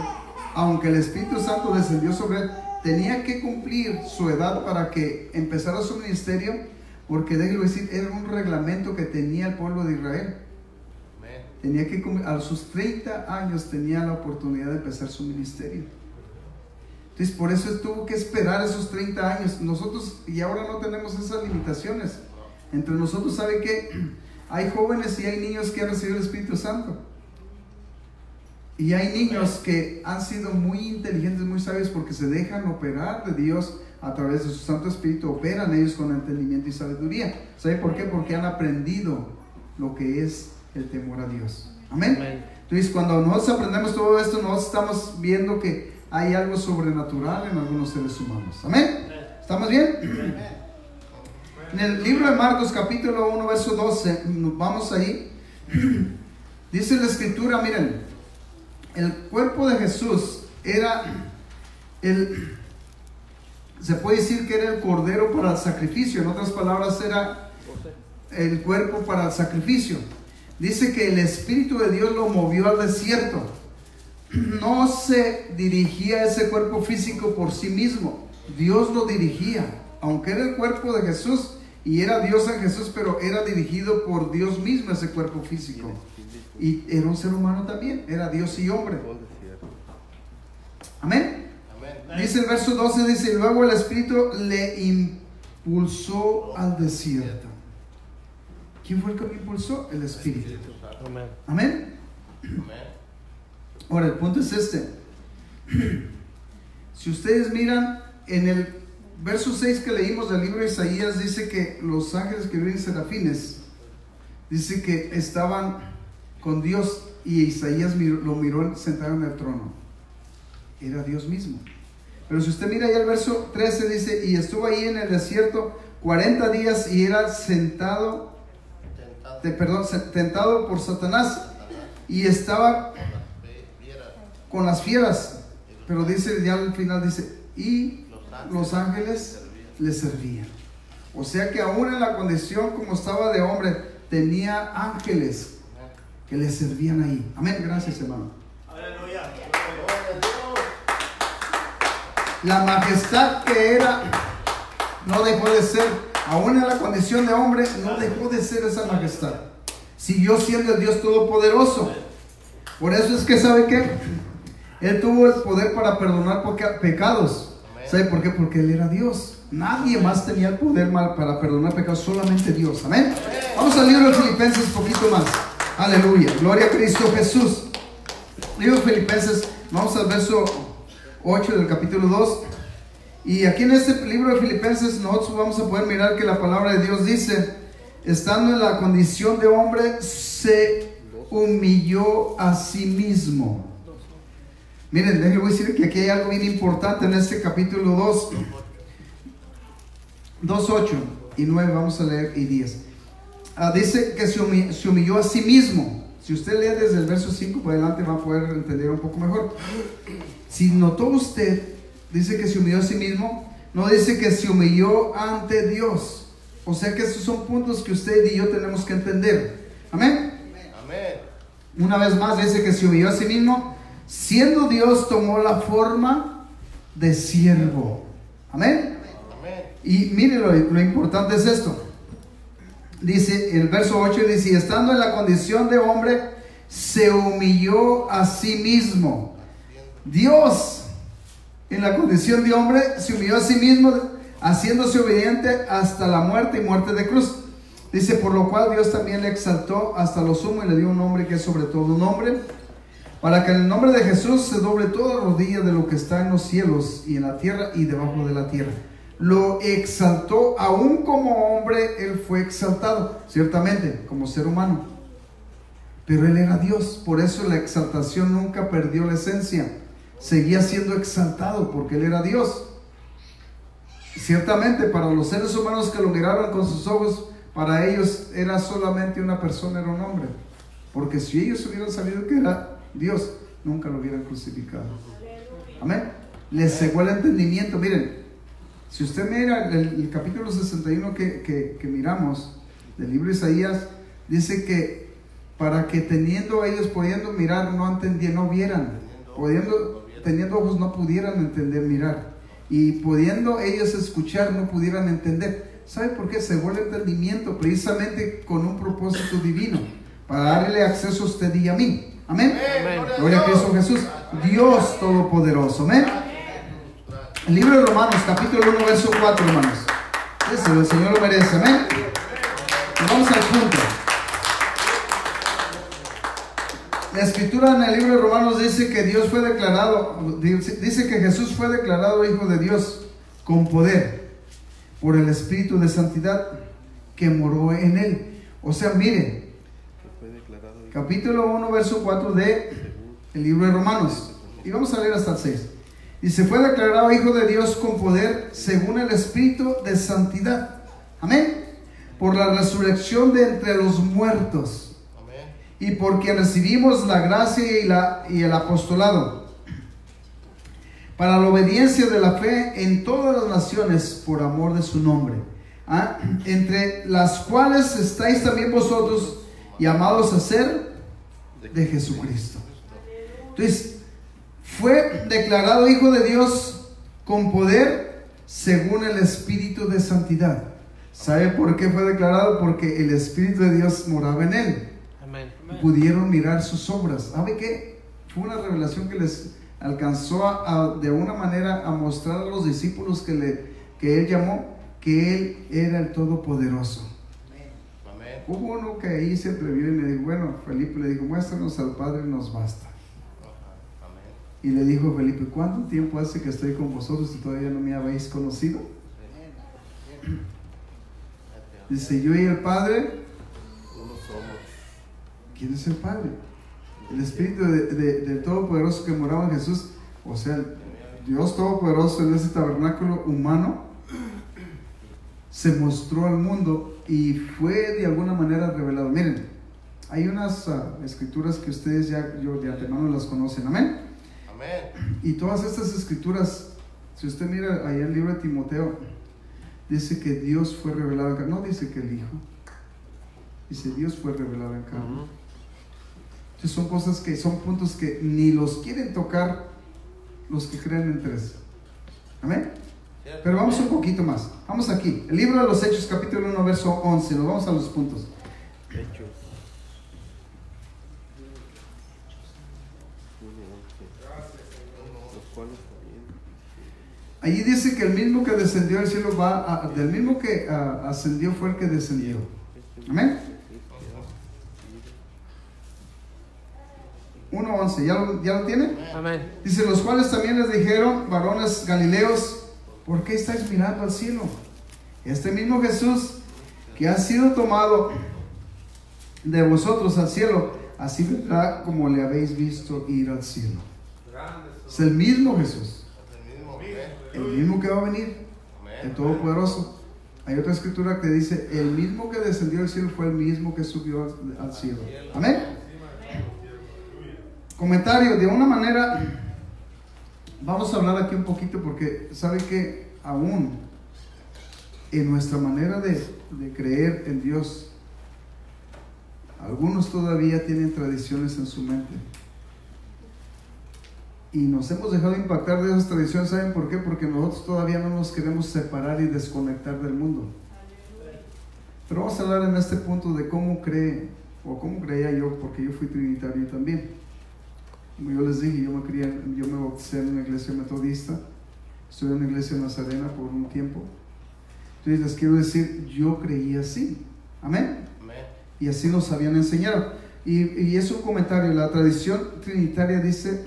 aunque el Espíritu Santo descendió sobre él, tenía que cumplir su edad para que empezara su ministerio, porque déjelo decir, era un reglamento que tenía el pueblo de Israel. Tenía que cumplir, a sus 30 años tenía la oportunidad de empezar su ministerio. Entonces por eso tuvo que esperar esos 30 años. Nosotros y ahora no tenemos esas limitaciones. Entre nosotros, ¿sabe qué? Hay jóvenes y hay niños que han recibido el Espíritu Santo. Y hay niños que han sido muy inteligentes, muy sabios, porque se dejan operar de Dios a través de su Santo Espíritu. Operan ellos con entendimiento y sabiduría. ¿Sabe por qué? Porque han aprendido lo que es el temor a Dios. Amén. Amén. Entonces cuando nosotros aprendemos todo esto, nosotros estamos viendo que hay algo sobrenatural en algunos seres humanos. Amén. ¿Estamos bien? Amén. En el libro de Marcos capítulo 1 verso 12, vamos ahí. Dice la Escritura, miren, el cuerpo de Jesús era se puede decir que era el cordero para el sacrificio. En otras palabras, era el cuerpo para el sacrificio. Dice que el Espíritu de Dios lo movió al desierto. No se dirigía ese cuerpo físico por sí mismo. Dios lo dirigía. Aunque era el cuerpo de Jesús y era Dios en Jesús, pero era dirigido por Dios mismo ese cuerpo físico. Y era un ser humano también. Era Dios y hombre. Amén. Dice el verso 12, dice: luego el Espíritu le impulsó al desierto. ¿Quién fue el que lo impulsó? El Espíritu. Amén. Ahora el punto es este. Si ustedes miran en el verso 6 que leímos del libro de Isaías, dice que los ángeles que viven serafines, dice que estaban con Dios, y Isaías lo miró sentado en el trono. Era Dios mismo. Pero si usted mira ahí el verso 13, dice: y estuvo ahí en el desierto 40 días y era tentado por Satanás, y estaba con las fieras. Pero dice ya al final, dice: y los ángeles le servían. O sea que aún en la condición como estaba de hombre, tenía ángeles que le servían ahí. Amén. Gracias, hermano. Aleluya. La majestad que era no dejó de ser. Aún en la condición de hombre no dejó de ser esa majestad. Siguió siendo el Dios Todopoderoso. Por eso es que, ¿sabe qué? Él tuvo el poder para perdonar pecados. ¿Sabe por qué? Porque Él era Dios. Nadie más tenía el poder para perdonar pecados, solamente Dios. Amén. Vamos al libro de Filipenses un poquito más. Aleluya. Gloria a Cristo Jesús. Libro de Filipenses, vamos al verso 8 del capítulo 2. Y aquí en este libro de Filipenses nosotros vamos a poder mirar que la palabra de Dios dice: estando en la condición de hombre, se humilló a sí mismo. Miren, les voy a decir que aquí hay algo bien importante en este capítulo 2, 8 y 9, vamos a leer, y 10. Dice que se humilló a sí mismo. Si usted lee desde el verso 5 por adelante, va a poder entender un poco mejor. Si notó usted, dice que se humilló a sí mismo, no dice que se humilló ante Dios. O sea que estos son puntos que usted y yo tenemos que entender. Amén. Amén. Una vez más dice que se humilló a sí mismo, siendo Dios tomó la forma de siervo. Amén. Amén. Y mire lo importante es esto. Dice el verso 8, dice: y estando en la condición de hombre, se humilló a sí mismo. Dios, en la condición de hombre, se humilló a sí mismo, haciéndose obediente hasta la muerte y muerte de cruz. Dice, por lo cual Dios también le exaltó hasta lo sumo y le dio un nombre que es sobre todo nombre, para que en el nombre de Jesús se doble toda rodilla de lo que está en los cielos y en la tierra y debajo de la tierra. Lo exaltó, aún como hombre Él fue exaltado, ciertamente como ser humano, pero Él era Dios. Por eso la exaltación nunca perdió la esencia, seguía siendo exaltado porque Él era Dios. Ciertamente para los seres humanos que lo miraron con sus ojos, para ellos era solamente una persona, era un hombre, porque si ellos hubieran sabido que era Dios, nunca lo hubieran crucificado. Amén. Les cegó el entendimiento. Miren, si usted mira el capítulo 61 que miramos del libro de Isaías, dice que para que teniendo ellos, pudiendo mirar, no entendían, no vieran, teniendo ojos no pudieran entender, mirar, y pudiendo ellos escuchar, no pudieran entender. ¿Sabe por qué? Cegó el entendimiento, precisamente con un propósito divino, para darle acceso a usted y a mí. Amén. Gloria a Cristo Jesús, Dios Todopoderoso. Amén. El libro de Romanos, capítulo 1, verso 4, hermanos. El Señor lo merece. Amén. Y vamos al punto. La escritura en el libro de Romanos dice que Dios fue declarado, dice que Jesús fue declarado Hijo de Dios con poder por el Espíritu de Santidad que moró en Él. O sea, miren, capítulo 1, verso 4 de el libro de Romanos. Y vamos a leer hasta el 6. Dice, fue declarado Hijo de Dios con poder según el Espíritu de Santidad. Amén. Por la resurrección de entre los muertos. Y por quien recibimos la gracia y el apostolado, para la obediencia de la fe en todas las naciones por amor de su nombre, entre las cuales estáis también vosotros, llamados a ser de Jesucristo. Entonces, fue declarado Hijo de Dios con poder según el Espíritu de Santidad. ¿Sabe por qué fue declarado? Porque el Espíritu de Dios moraba en Él. Pudieron mirar sus obras. ¿Sabe qué? Fue una revelación que les alcanzó de una manera a mostrar a los discípulos que Él llamó, que Él era el Todopoderoso. Amén. Hubo uno que ahí se atrevió y le dijo, bueno, Felipe le dijo, muéstranos al Padre y nos basta. Amén. Y le dijo Felipe, ¿cuánto tiempo hace que estoy con vosotros y todavía no me habéis conocido? Amén. Dice, yo y el Padre, ¿quién es el Padre? El Espíritu del Todopoderoso que moraba en Jesús. O sea, Dios Todopoderoso en ese tabernáculo humano se mostró al mundo y fue de alguna manera revelado. Miren, hay unas escrituras que ustedes de antemano las conocen. Amén. Amén. Y todas estas escrituras, si usted mira ahí el libro de Timoteo, dice que Dios fue revelado en carne. No dice que el Hijo, dice Dios fue revelado en carne. Entonces son cosas que son puntos que ni los quieren tocar los que creen en tres. Amén. Pero vamos un poquito más. Vamos aquí, el libro de los Hechos, capítulo 1, verso 11. Nos vamos a los puntos. Hechos. Allí dice que el mismo que descendió del cielo del mismo que ascendió fue el que descendió. Amén. 1:11, ¿ya lo tiene? Amén. Dice, los cuales también les dijeron, varones galileos, ¿por qué estáis mirando al cielo? Este mismo Jesús que ha sido tomado de vosotros al cielo, así vendrá como le habéis visto ir al cielo. Es el mismo Jesús, el mismo que va a venir, el Todopoderoso. Hay otra escritura que dice, el mismo que descendió al cielo fue el mismo que subió al cielo. Amén. Comentario, de una manera, vamos a hablar aquí un poquito porque sabe que aún en nuestra manera de creer en Dios, algunos todavía tienen tradiciones en su mente y nos hemos dejado impactar de esas tradiciones. ¿Saben por qué? Porque nosotros todavía no nos queremos separar y desconectar del mundo. Pero vamos a hablar en este punto de cómo cree o cómo creía yo, porque yo fui trinitario también. Como yo les dije, yo me bauticé en una iglesia metodista, estuve en una iglesia nazarena por un tiempo. Entonces les quiero decir, yo creía así. Amén. Amén. Y así nos habían enseñado. Y es un comentario. La tradición trinitaria dice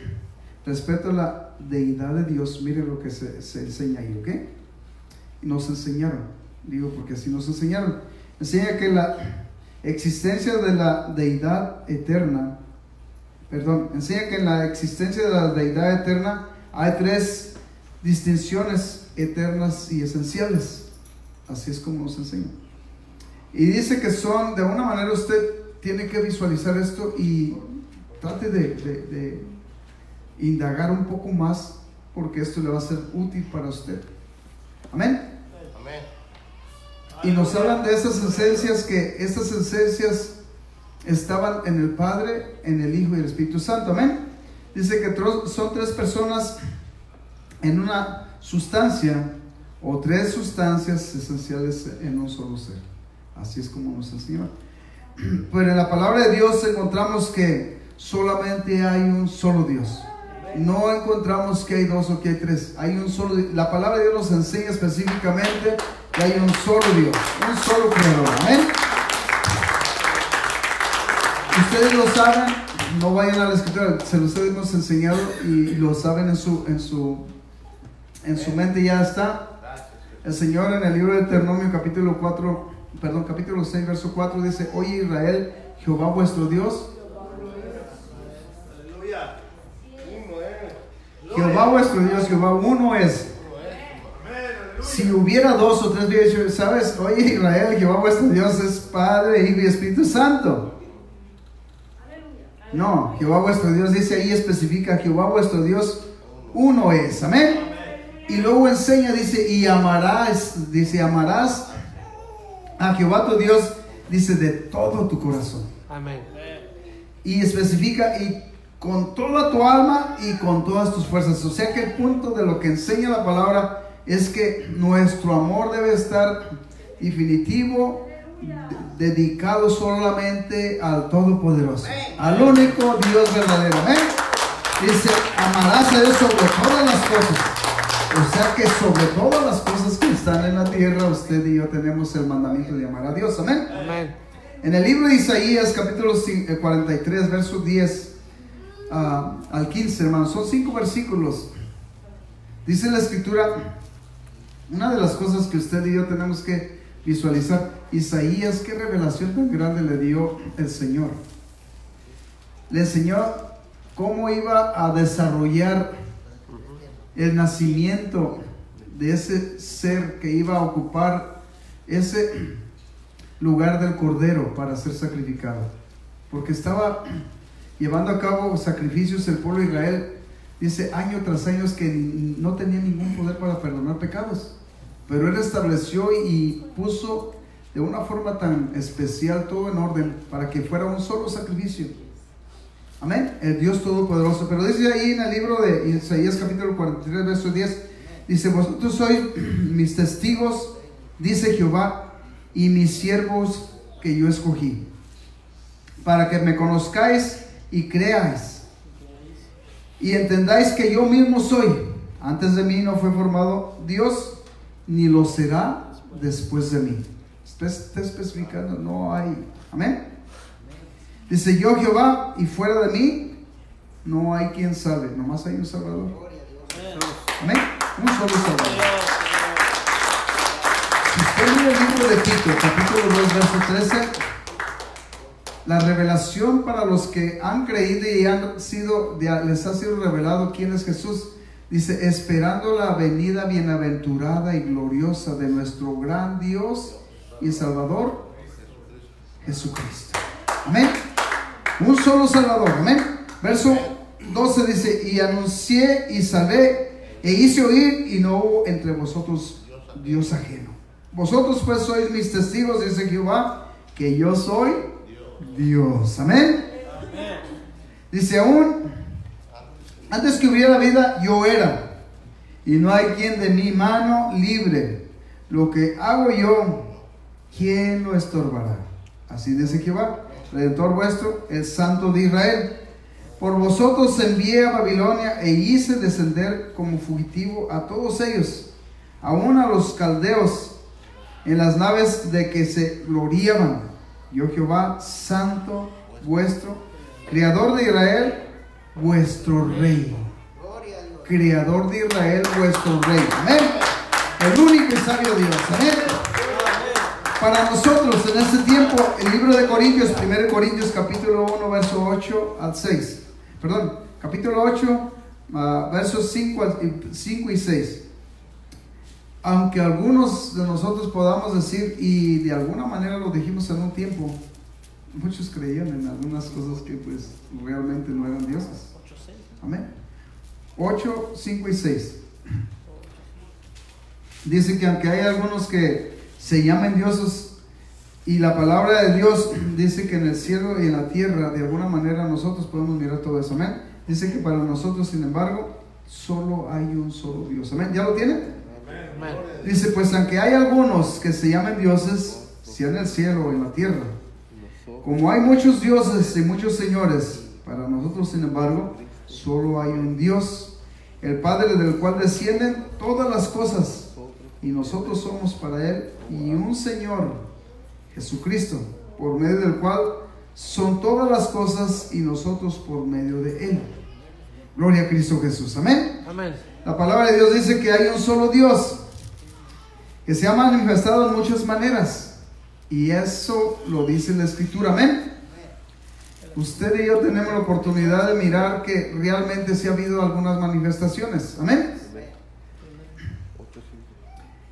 respecto a la deidad de Dios. Miren lo que se enseña ahí, ¿ok? Y nos enseñaron, digo porque así nos enseñaron. Enseña que la existencia de la deidad eterna, enseña que en la existencia de la deidad eterna hay tres distinciones eternas y esenciales. Así es como nos enseña. Y dice que son, de alguna manera usted tiene que visualizar esto y trate de indagar un poco más, porque esto le va a ser útil para usted. Amén. Amén. Y nos hablan de esas esencias, que estas esencias estaban en el Padre, en el Hijo y el Espíritu Santo. Amén. Dice que son tres personas en una sustancia, o tres sustancias esenciales en un solo ser. Así es como nos enseña. Pero en la palabra de Dios encontramos que solamente hay un solo Dios. No encontramos que hay dos o que hay tres. Hay un solo Dios. La palabra de Dios nos enseña específicamente que hay un solo Dios, un solo creador. Amén. Ustedes lo saben, no vayan a la escritura, se los hemos enseñado y lo saben en su mente, ya está. El Señor en el libro de Deuteronomio capítulo 6, verso 4 dice: Oye Israel, Jehová vuestro Dios, Aleluya. Uno es. Jehová vuestro Dios, Jehová uno es. Si hubiera dos o tres días, ¿sabes? Oye Israel, Jehová vuestro Dios es Padre, Hijo y Espíritu Santo. No, Jehová vuestro Dios dice ahí, especifica: Jehová vuestro Dios uno es. Amén. Y luego enseña, dice, amarás a Jehová tu Dios, dice, de todo tu corazón. Amén. Y especifica, y con toda tu alma y con todas tus fuerzas. O sea que el punto de lo que enseña la palabra es que nuestro amor debe estar definitivo, dedicado solamente al Todopoderoso, al único Dios verdadero. Amén. Dice, amarás a Dios sobre todas las cosas. O sea que sobre todas las cosas que están en la tierra, usted y yo tenemos el mandamiento de amar a Dios. Amén. Amén. En el libro de Isaías, capítulo 43, versos 10 al 15, hermanos, son 5 versículos. Dice la escritura, una de las cosas que usted y yo tenemos que visualizar: Isaías, qué revelación tan grande le dio el Señor. Le enseñó cómo iba a desarrollar el nacimiento de ese ser que iba a ocupar ese lugar del Cordero para ser sacrificado, porque estaba llevando a cabo sacrificios el pueblo de Israel, dice, año tras año, que no tenía ningún poder para perdonar pecados, pero Él estableció y puso de una forma tan especial todo en orden para que fuera un solo sacrificio. Amén, el Dios Todopoderoso. Pero dice ahí en el libro de Isaías capítulo 43, verso 10, dice: vosotros sois mis testigos, dice Jehová, y mis siervos que yo escogí, para que me conozcáis y creáis, y entendáis que yo mismo soy. Antes de mí no fue formado Dios, ni lo será después de mí. Está especificando, no hay. Amén. Dice: yo Jehová, y fuera de mí no hay quien salve. Nomás hay un Salvador. Amén. Un solo Salvador. Si usted lee el libro de Tito, capítulo 2, verso 13, la revelación para los que han creído y les ha sido revelado quién es Jesús. Dice: esperando la venida bienaventurada y gloriosa de nuestro gran Dios y Salvador, Jesucristo. Amén. Un solo Salvador. Amén. Verso 12 dice: y anuncié y salvé e hice oír, y no hubo entre vosotros Dios ajeno. Vosotros pues sois mis testigos, dice Jehová, que yo soy Dios. Amén. Dice: aún antes que hubiera vida, yo era, y no hay quien de mi mano libre. Lo que hago yo, ¿quién lo estorbará? Así dice Jehová, Redentor vuestro, el Santo de Israel. Por vosotros envié a Babilonia e hice descender como fugitivo a todos ellos, aún a los caldeos, en las naves de que se gloriaban. Yo Jehová, santo vuestro, Creador de Israel, vuestro Rey. Creador de Israel, vuestro Rey. Amén. El único y sabio Dios. Amén. Para nosotros en este tiempo, el libro de Corintios, 1 Corintios capítulo 1, verso 8 al 6. Perdón, capítulo 8, versos 5 y 6. Aunque algunos de nosotros podamos decir, y de alguna manera lo dijimos en un tiempo, muchos creían en algunas cosas que pues realmente no eran dioses. Amén. 8, 5 y 6. Dice que aunque hay algunos que se llamen dioses, y la palabra de Dios dice que en el cielo y en la tierra, de alguna manera nosotros podemos mirar todo eso. Amén. Dice que para nosotros, sin embargo, solo hay un solo Dios. Amén. ¿Ya lo tienen? Amén. Dice, pues aunque hay algunos que se llamen dioses, sea en el cielo o en la tierra, como hay muchos dioses y muchos señores, para nosotros, sin embargo, solo hay un Dios, el Padre, del cual descienden todas las cosas, y nosotros somos para Él, y un Señor, Jesucristo, por medio del cual son todas las cosas, y nosotros por medio de Él. Gloria a Cristo Jesús. Amén. Amén. La palabra de Dios dice que hay un solo Dios, que se ha manifestado en muchas maneras, y eso lo dice la Escritura. Amén. Usted y yo tenemos la oportunidad de mirar que realmente sí ha habido algunas manifestaciones. Amén.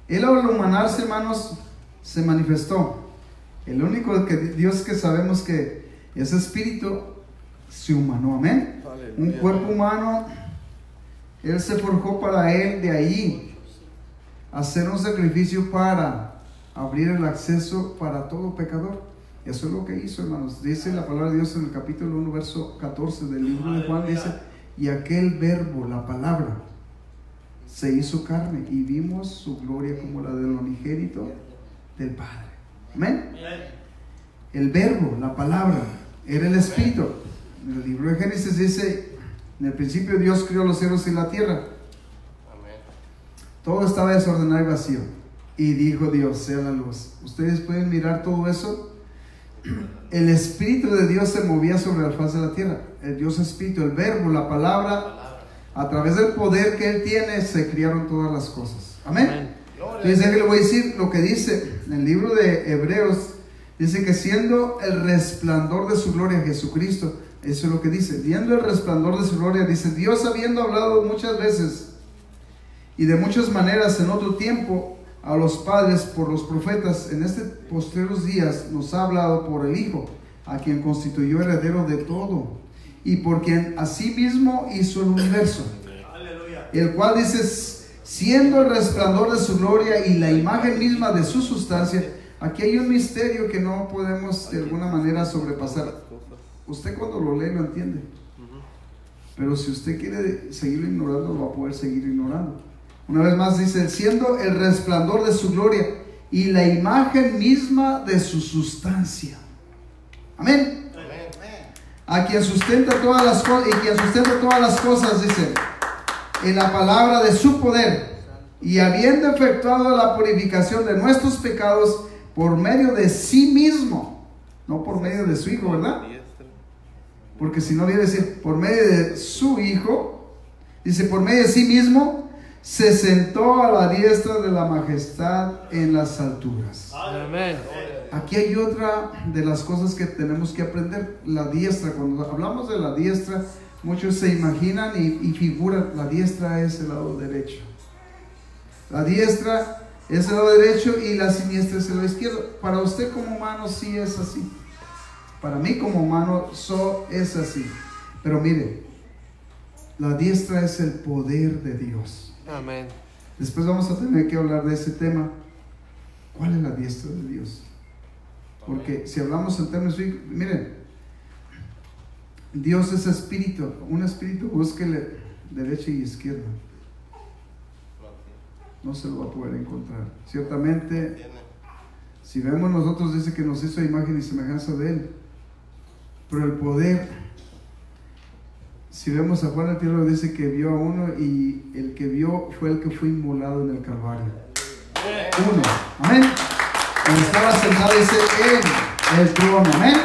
Él al humanarse, hermanos, se manifestó. El único Dios que sabemos que es espíritu se humanó. Amén. Un cuerpo humano, Él se forjó para Él, de ahí hacer un sacrificio para abrir el acceso para todo pecador. Eso es lo que hizo, hermanos. Dice la palabra de Dios en el capítulo 1, verso 14 del libro de Juan, dice, y aquel verbo, la palabra, se hizo carne y vimos su gloria como la del unigénito del Padre. Amén. El verbo, la palabra, era el Espíritu. En el libro de Génesis dice, en el principio Dios creó los cielos y la tierra. Todo estaba desordenado y vacío. Y dijo Dios, sea la luz. Ustedes pueden mirar todo eso. El Espíritu de Dios se movía sobre la faz de la tierra. El Dios Espíritu, el verbo, la palabra, a través del poder que Él tiene, se crearon todas las cosas. Amén. Entonces, que le voy a decir lo que dice en el libro de Hebreos. Dice que siendo el resplandor de su gloria Jesucristo, eso es lo que dice, viendo el resplandor de su gloria, dice, Dios habiendo hablado muchas veces y de muchas maneras en otro tiempo a los padres por los profetas, en este postreros días nos ha hablado por el Hijo, a quien constituyó heredero de todo, y por quien asimismo hizo el universo. Aleluya. El cual dice, siendo el resplandor de su gloria y la imagen misma de su sustancia. Aquí hay un misterio que no podemos de alguna manera sobrepasar. Usted cuando lo lee lo entiende, pero si usted quiere seguirlo ignorando, lo va a poder seguir ignorando. Una vez más dice, siendo el resplandor de su gloria y la imagen misma de su sustancia. Amén. A quien sustenta todas las cosas, y quien sustenta todas las cosas, dice, en la palabra de su poder, y habiendo efectuado la purificación de nuestros pecados por medio de sí mismo, no por medio de su Hijo, ¿verdad? Porque si no viene a decir por medio de su Hijo, dice por medio de sí mismo, se sentó a la diestra de la majestad en las alturas. Amén. Aquí hay otra de las cosas que tenemos que aprender, la diestra. Cuando hablamos de la diestra, muchos se imaginan y figuran, la diestra es el lado derecho. La diestra es el lado derecho y la siniestra es el lado izquierdo. Para usted como humano sí es así. Para mí como humano es así. Pero mire, la diestra es el poder de Dios. Amén. Después vamos a tener que hablar de ese tema. ¿Cuál es la diestra de Dios? Porque si hablamos en términos, miren, Dios es espíritu. Un espíritu, búsquele derecha y izquierda. No se lo va a poder encontrar. Ciertamente, si vemos nosotros, dice que nos hizo imagen y semejanza de Él. Pero el poder, si vemos a Juan el Teólogo, dice que vio a uno y el que vio fue el que fue inmolado en el Calvario. Uno. Amén. estaba sentado, dice, en el trono. Amén.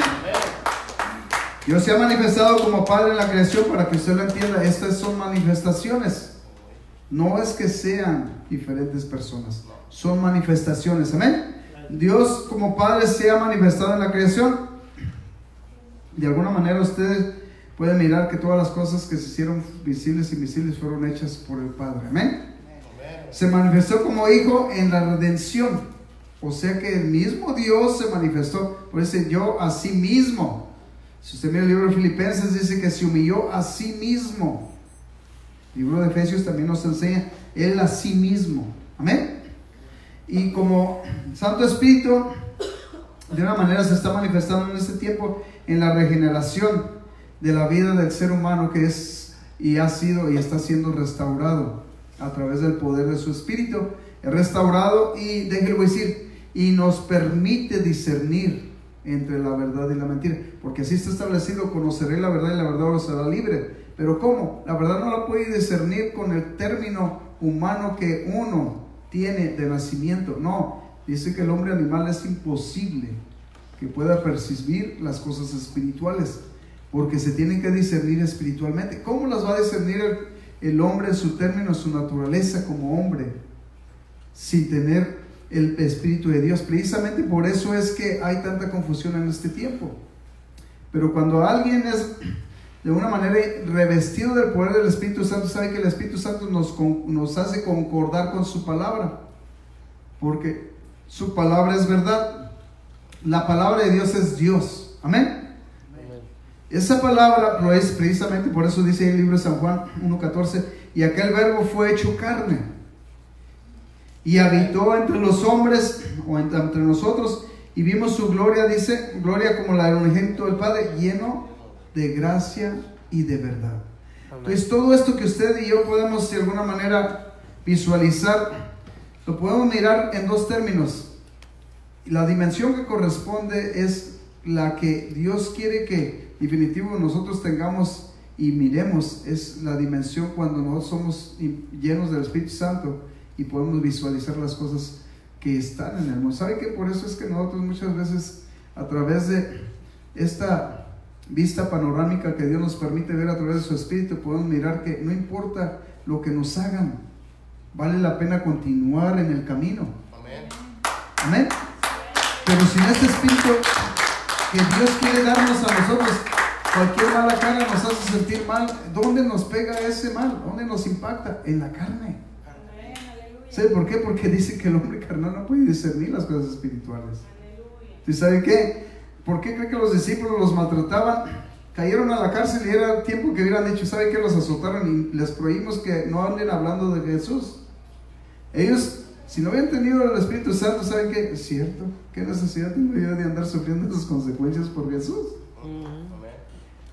Dios se ha manifestado como Padre en la creación, para que usted lo entienda. Estas son manifestaciones. No es que sean diferentes personas, son manifestaciones. Amén. Dios como Padre se ha manifestado en la creación. De alguna manera ustedes pueden mirar que todas las cosas que se hicieron visibles e invisibles fueron hechas por el Padre. Amén. Se manifestó como Hijo en la redención. O sea que el mismo Dios se manifestó. Por eso yo a sí mismo. Si usted mira el libro de Filipenses, dice que se humilló a sí mismo. El libro de Efesios también nos enseña Él a sí mismo. Amén. Y como Santo Espíritu, de una manera se está manifestando en este tiempo en la regeneración de la vida del ser humano, que es y ha sido y está siendo restaurado a través del poder de su Espíritu. Es restaurado y, déjenme decir, y nos permite discernir entre la verdad y la mentira, porque así está establecido: conoceré la verdad y la verdad os hará libre. Pero ¿cómo? La verdad no la puede discernir con el término humano que uno tiene de nacimiento. No, dice que el hombre animal es imposible que pueda percibir las cosas espirituales, porque se tienen que discernir espiritualmente. ¿Cómo las va a discernir el hombre en su término, en su naturaleza como hombre, sin tener el Espíritu de Dios? Precisamente por eso es que hay tanta confusión en este tiempo. Pero cuando alguien es de una manera revestido del poder del Espíritu Santo, sabe que el Espíritu Santo nos hace concordar con su palabra, porque su palabra es verdad. La palabra de Dios es Dios. Amén. Esa palabra lo es precisamente, por eso dice el libro de San Juan 1:14, y aquel verbo fue hecho carne y habitó entre los hombres, o entre nosotros, y vimos su gloria, dice, gloria como la del unigénito del Padre, lleno de gracia y de verdad. Entonces todo esto que usted y yo podemos de alguna manera visualizar, lo podemos mirar en dos términos. La dimensión que corresponde es la que Dios quiere que definitivo nosotros tengamos y miremos, es la dimensión cuando nosotros somos llenos del Espíritu Santo y podemos visualizar las cosas que están en el mundo. ¿Sabe que por eso es que nosotros muchas veces, a través de esta vista panorámica que Dios nos permite ver a través de su Espíritu, podemos mirar que no importa lo que nos hagan, vale la pena continuar en el camino? Amén. Amén. Pero sin este Espíritu que Dios quiere darnos a nosotros, cualquier mala cara nos hace sentir mal. ¿Dónde nos pega ese mal? ¿Dónde nos impacta? En la carne. ¿Sabe por qué? Porque dice que el hombre carnal no puede discernir las cosas espirituales. ¿Y sabe qué? ¿Por qué cree que los discípulos los maltrataban? Cayeron a la cárcel y era tiempo que hubieran dicho, ¿sabe qué? Los azotaron y les prohibimos que no anden hablando de Jesús. Ellos, si no habían tenido el Espíritu Santo, ¿saben qué? Es cierto. ¿Qué necesidad tengo yo de andar sufriendo esas consecuencias por Jesús?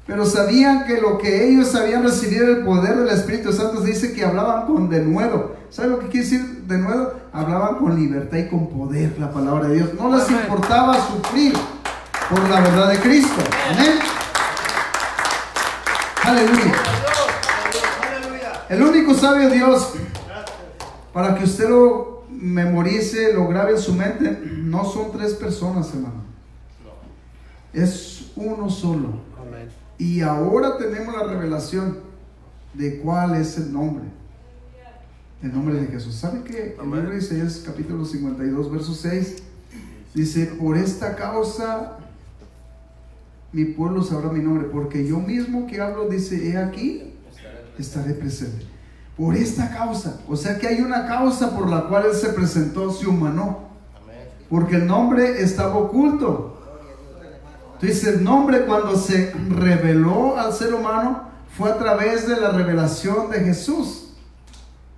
Pero sabían que lo que ellos habían recibido el poder del Espíritu Santo, dice que hablaban con denuedo. ¿Sabe lo que quiere decir denuedo? Hablaban con libertad y con poder la palabra de Dios. No les importaba sufrir por la verdad de Cristo. Amén. Aleluya. El único sabio Dios, para que usted lo memorice, lo grabe en su mente, no son tres personas, hermano. Es uno solo. Y ahora tenemos la revelación de cuál es el nombre. El nombre de Jesús. ¿Sabe qué? El libro de Isaías capítulo 52 verso 6 dice: por esta causa mi pueblo sabrá mi nombre, porque yo mismo que hablo, dice, he aquí, estaré presente. Por esta causa, o sea que hay una causa por la cual Él se presentó, se humanó, porque el nombre estaba oculto. Entonces el nombre, cuando se reveló al ser humano, fue a través de la revelación de Jesús,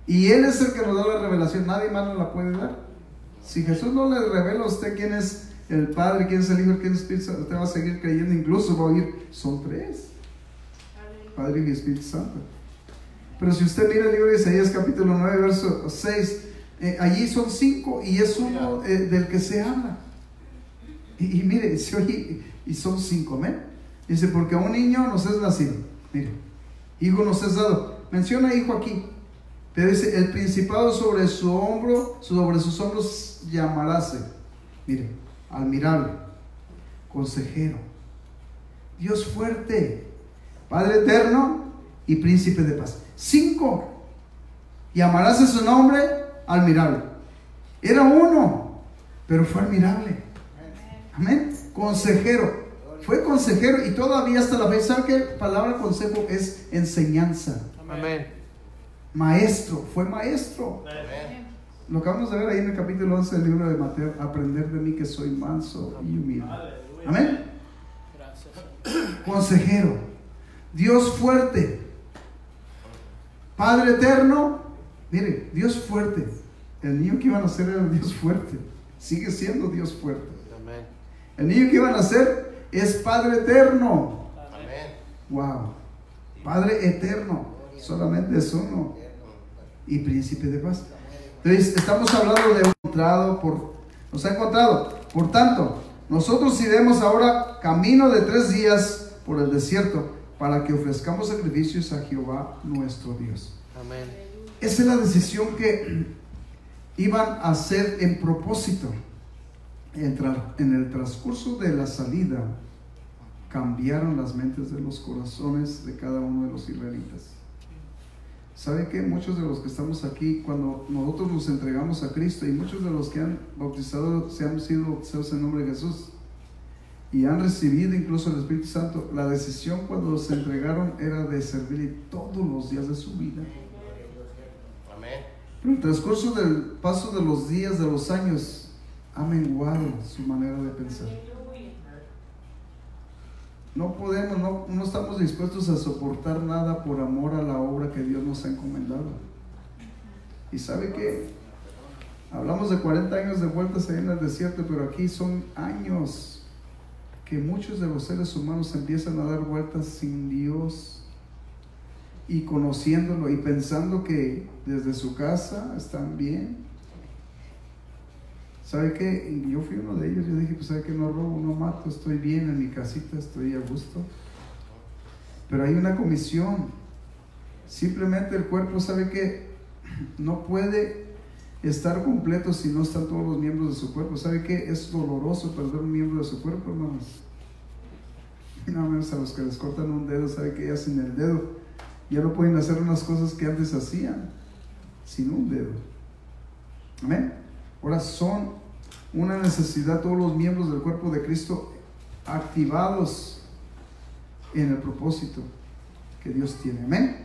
y Él es el que nos da la revelación. Nadie más nos la puede dar. Si Jesús no le revela a usted quién es el Padre, quién es el Hijo, quién es el Espíritu Santo, usted va a seguir creyendo. Incluso va a oír, son tres, Padre y Espíritu Santo. Pero si usted mira el libro de Isaías capítulo 9 verso 6, allí son cinco y es uno del que se habla. Y mire, se oye, y son cinco. ¿Amén? Dice, porque a un niño nos es nacido, mire, hijo nos es dado. Menciona hijo aquí, pero dice, el principado sobre su hombro, sobre sus hombros llamaráse. Mire, admirable, consejero, Dios fuerte, Padre eterno y príncipe de paz. 5. Y amarás a su nombre, admirable. Era uno, pero fue admirable. Amén. Consejero. Fue consejero y todavía hasta la fecha. ¿Sabe qué palabra consejo es? Enseñanza. Amén. Maestro. Fue maestro. Amén. Lo acabamos de ver ahí en el capítulo 11 del libro de Mateo. Aprender de mí que soy manso y humilde. Amén. Consejero. Dios fuerte. Padre eterno. Mire, Dios fuerte. El niño que iba a nacer era Dios fuerte. Sigue siendo Dios fuerte. Amén. El niño que iba a nacer es Padre eterno. Amén. Wow. Padre eterno. Solamente es uno. Y príncipe de paz. Entonces, estamos hablando de un encontrado nos ha encontrado. Por tanto, nosotros iremos ahora camino de 3 días por el desierto para que ofrezcamos sacrificios a Jehová nuestro Dios. Amén. Esa es la decisión que iban a hacer en propósito. En el transcurso de la salida, cambiaron las mentes de los corazones de cada uno de los israelitas. ¿Sabe qué? Muchos de los que estamos aquí, cuando nosotros nos entregamos a Cristo, y muchos de los que han bautizado, se han sido bautizados en nombre de Jesús y han recibido incluso el Espíritu Santo, la decisión cuando se entregaron era de servirle todos los días de su vida. Amén. Pero el transcurso del paso de los días, de los años, ha menguado su manera de pensar. No podemos, no estamos dispuestos a soportar nada por amor a la obra que Dios nos ha encomendado. Y sabe que hablamos de 40 años de vueltas ahí en el desierto, pero aquí son años que muchos de los seres humanos empiezan a dar vueltas sin Dios y conociéndolo y pensando que desde su casa están bien. ¿Sabe qué? Yo fui uno de ellos. Yo dije, pues ¿sabe qué? No robo, no mato, estoy bien en mi casita, estoy a gusto. Pero hay una comisión. Simplemente el cuerpo, ¿sabe qué? No puede estar completo si no están todos los miembros de su cuerpo. ¿Sabe qué? Es doloroso perder un miembro de su cuerpo, hermanos. No menos a los que les cortan un dedo, ¿sabe qué? Ya sin el dedo ya no pueden hacer unas cosas que antes hacían sin un dedo. Amén. Ahora son una necesidad todos los miembros del cuerpo de Cristo activados en el propósito que Dios tiene. Amén.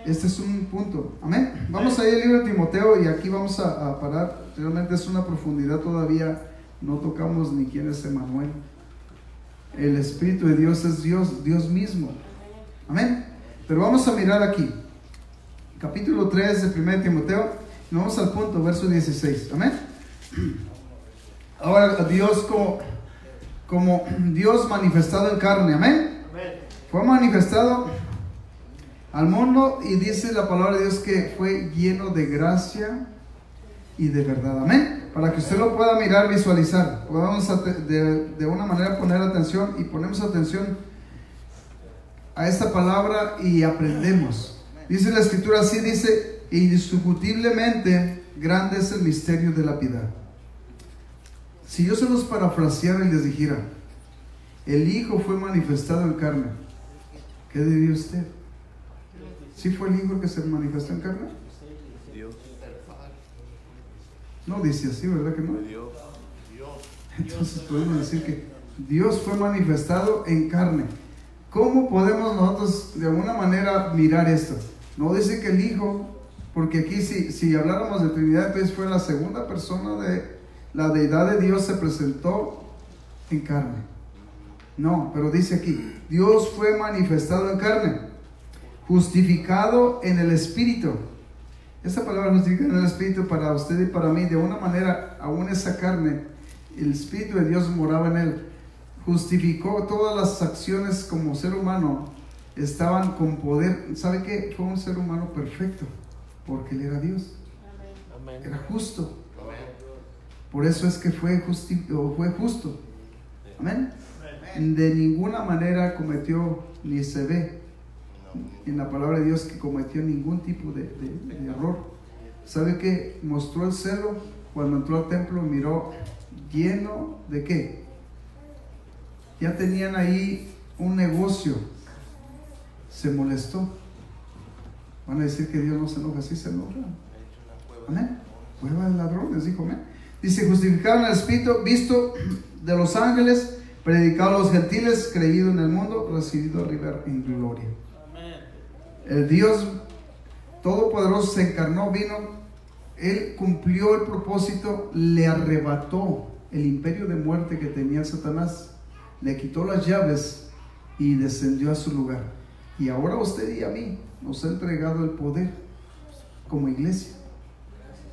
Este es un punto. Amén. Vamos a ir al libro de Timoteo y aquí vamos a parar. Realmente es una profundidad todavía. No tocamos ni quién es Emmanuel. El Espíritu de Dios es Dios, Dios mismo. Amén. Pero vamos a mirar aquí. Capítulo 3 de 1 Timoteo. Y vamos al punto, verso 16. Amén. Ahora Dios como Dios manifestado en carne. Amén. Fue manifestado al mundo y dice la palabra de Dios que fue lleno de gracia y de verdad. Amén. Para que usted lo pueda mirar, visualizar, podamos de una manera poner atención y ponemos atención a esta palabra y aprendemos. Dice la escritura así, dice: indiscutiblemente grande es el misterio de la piedad. Si yo se los parafraseara y les dijera, el Hijo fue manifestado en carne, ¿qué diría usted? ¿Sí fue el Hijo que se manifestó en carne? Dios. No dice así, ¿verdad que no? Dios. Entonces podemos decir que Dios fue manifestado en carne. ¿Cómo podemos nosotros de alguna manera mirar esto? No dice que el Hijo, porque aquí si habláramos de Trinidad, entonces fue la segunda persona de la deidad de Dios, se presentó en carne. No, pero dice aquí, Dios fue manifestado en carne, justificado en el Espíritu. Esta palabra justificado en el Espíritu para usted y para mí, de una manera, aún esa carne, el Espíritu de Dios moraba en él. Justificó todas las acciones como ser humano, estaban con poder. ¿Sabe qué? Fue un ser humano perfecto, porque él era Dios. Amén. Era justo. Amén. Por eso es que fue justo. Amén. De ninguna manera cometió, ni se ve en la palabra de Dios que cometió ningún tipo de error. ¿Sabe qué? Mostró el celo cuando entró al templo, miró lleno de ¿qué? Ya tenían ahí un negocio. Se molestó. Van a decir que Dios no se enoja, sí se enoja. Amén. Cueva de ladrones, dijo, amén. Dice, justificaron al Espíritu, visto de los ángeles, predicado a los gentiles, creído en el mundo, recibido arriba en gloria. El Dios Todopoderoso se encarnó, vino, Él cumplió el propósito, le arrebató el imperio de muerte que tenía Satanás, le quitó las llaves y descendió a su lugar. Y ahora a usted y a mí nos ha entregado el poder como iglesia,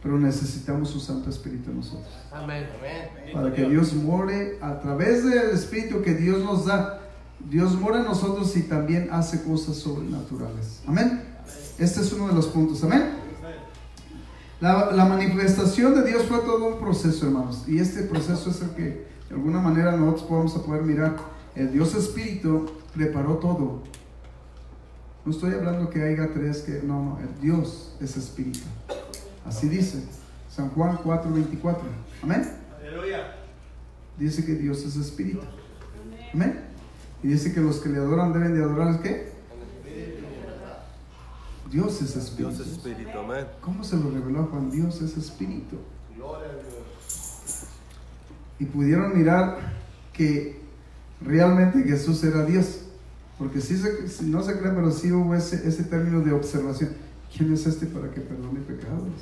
pero necesitamos su Santo Espíritu en nosotros. Amén. Para que Dios more a través del Espíritu que Dios nos da. Dios mora en nosotros y también hace cosas sobrenaturales. Amén. Este es uno de los puntos. Amén. La manifestación de Dios fue todo un proceso, hermanos. Y este proceso es el que de alguna manera nosotros vamos a poder mirar. El Dios Espíritu preparó todo. No estoy hablando que haya tres que... No, el Dios es Espíritu. Así dice San Juan 4:24. Amén. Aleluya. Dice que Dios es Espíritu. Amén. Y dice que los que le adoran deben de adorar ¿qué? Dios es Espíritu. Dios es Espíritu, amén. ¿Cómo se lo reveló a Juan? Dios es Espíritu. Gloria a Dios. Y pudieron mirar que realmente Jesús era Dios. Porque si no se cree, pero sí hubo ese término de observación. ¿Quién es este para que perdone pecados?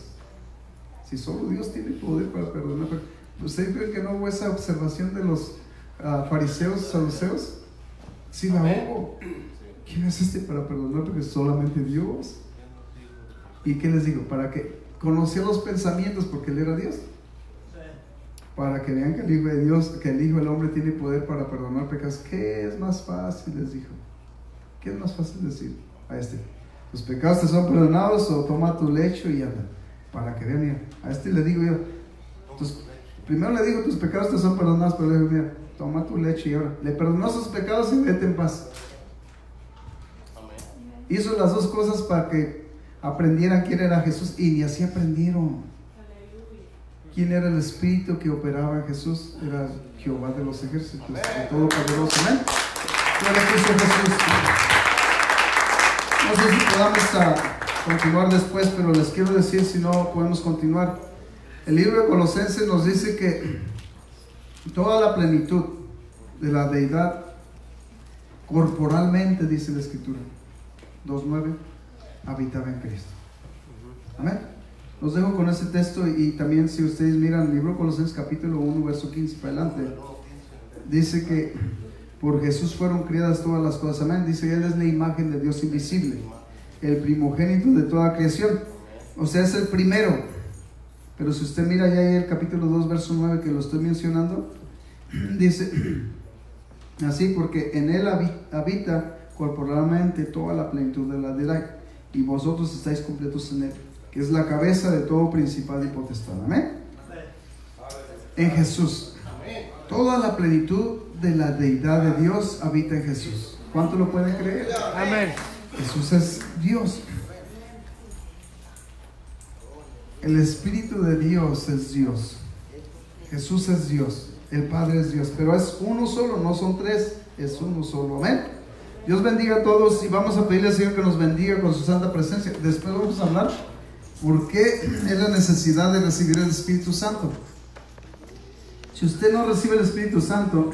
Si solo Dios tiene poder para perdonar pecados. ¿Ustedes creen que no hubo esa observación de los fariseos, saduceos? Sí la hubo. ¿Quién es este para perdonar? Porque solamente Dios. ¿Y qué les digo? Para que conocía los pensamientos, porque Él era Dios. Para que vean que el Hijo de Dios, que el Hijo del Hombre tiene poder para perdonar pecados. ¿Qué es más fácil? Les dijo. ¿Qué es más fácil decir a este? Tus pecados te son perdonados, o toma tu lecho y anda. Para que vean, mira, a este le digo yo, primero le digo, tus pecados te son perdonados, pero le digo, mira, toma tu lecho y ahora, le perdonó sus pecados y vete en paz. Hizo las dos cosas para que aprendieran quién era Jesús, y ni así aprendieron. ¿Quién era el Espíritu que operaba en Jesús? Era Jehová de los ejércitos, el Todopoderoso. Amén. Gloria a Cristo Jesús. No sé si podamos continuar después, pero les quiero decir, si no podemos continuar. El libro de Colosenses nos dice que toda la plenitud de la deidad corporalmente, dice la Escritura 2:9, habitaba en Cristo. Amén. Los dejo con ese texto, y también si ustedes miran el libro de Colosenses capítulo 1 verso 15 para adelante, dice que por Jesús fueron creadas todas las cosas. Amén. Dice, Él es la imagen de Dios invisible, el primogénito de toda creación. O sea, es el primero. Pero si usted mira ya ahí el capítulo 2 verso 9 que lo estoy mencionando, dice así, porque en Él habita corporalmente toda la plenitud de la deidad, y vosotros estáis completos en Él, que es la cabeza de todo principado y potestad. Amén. En Jesús. Toda la plenitud de la deidad de Dios habita en Jesús. ¿Cuánto lo pueden creer? Amén. Jesús es Dios. El Espíritu de Dios es Dios. Jesús es Dios. El Padre es Dios. Pero es uno solo, no son tres, es uno solo. Amén. Dios bendiga a todos, y vamos a pedirle al Señor que nos bendiga con su santa presencia. Después vamos a hablar por qué es la necesidad de recibir el Espíritu Santo. Si usted no recibe el Espíritu Santo,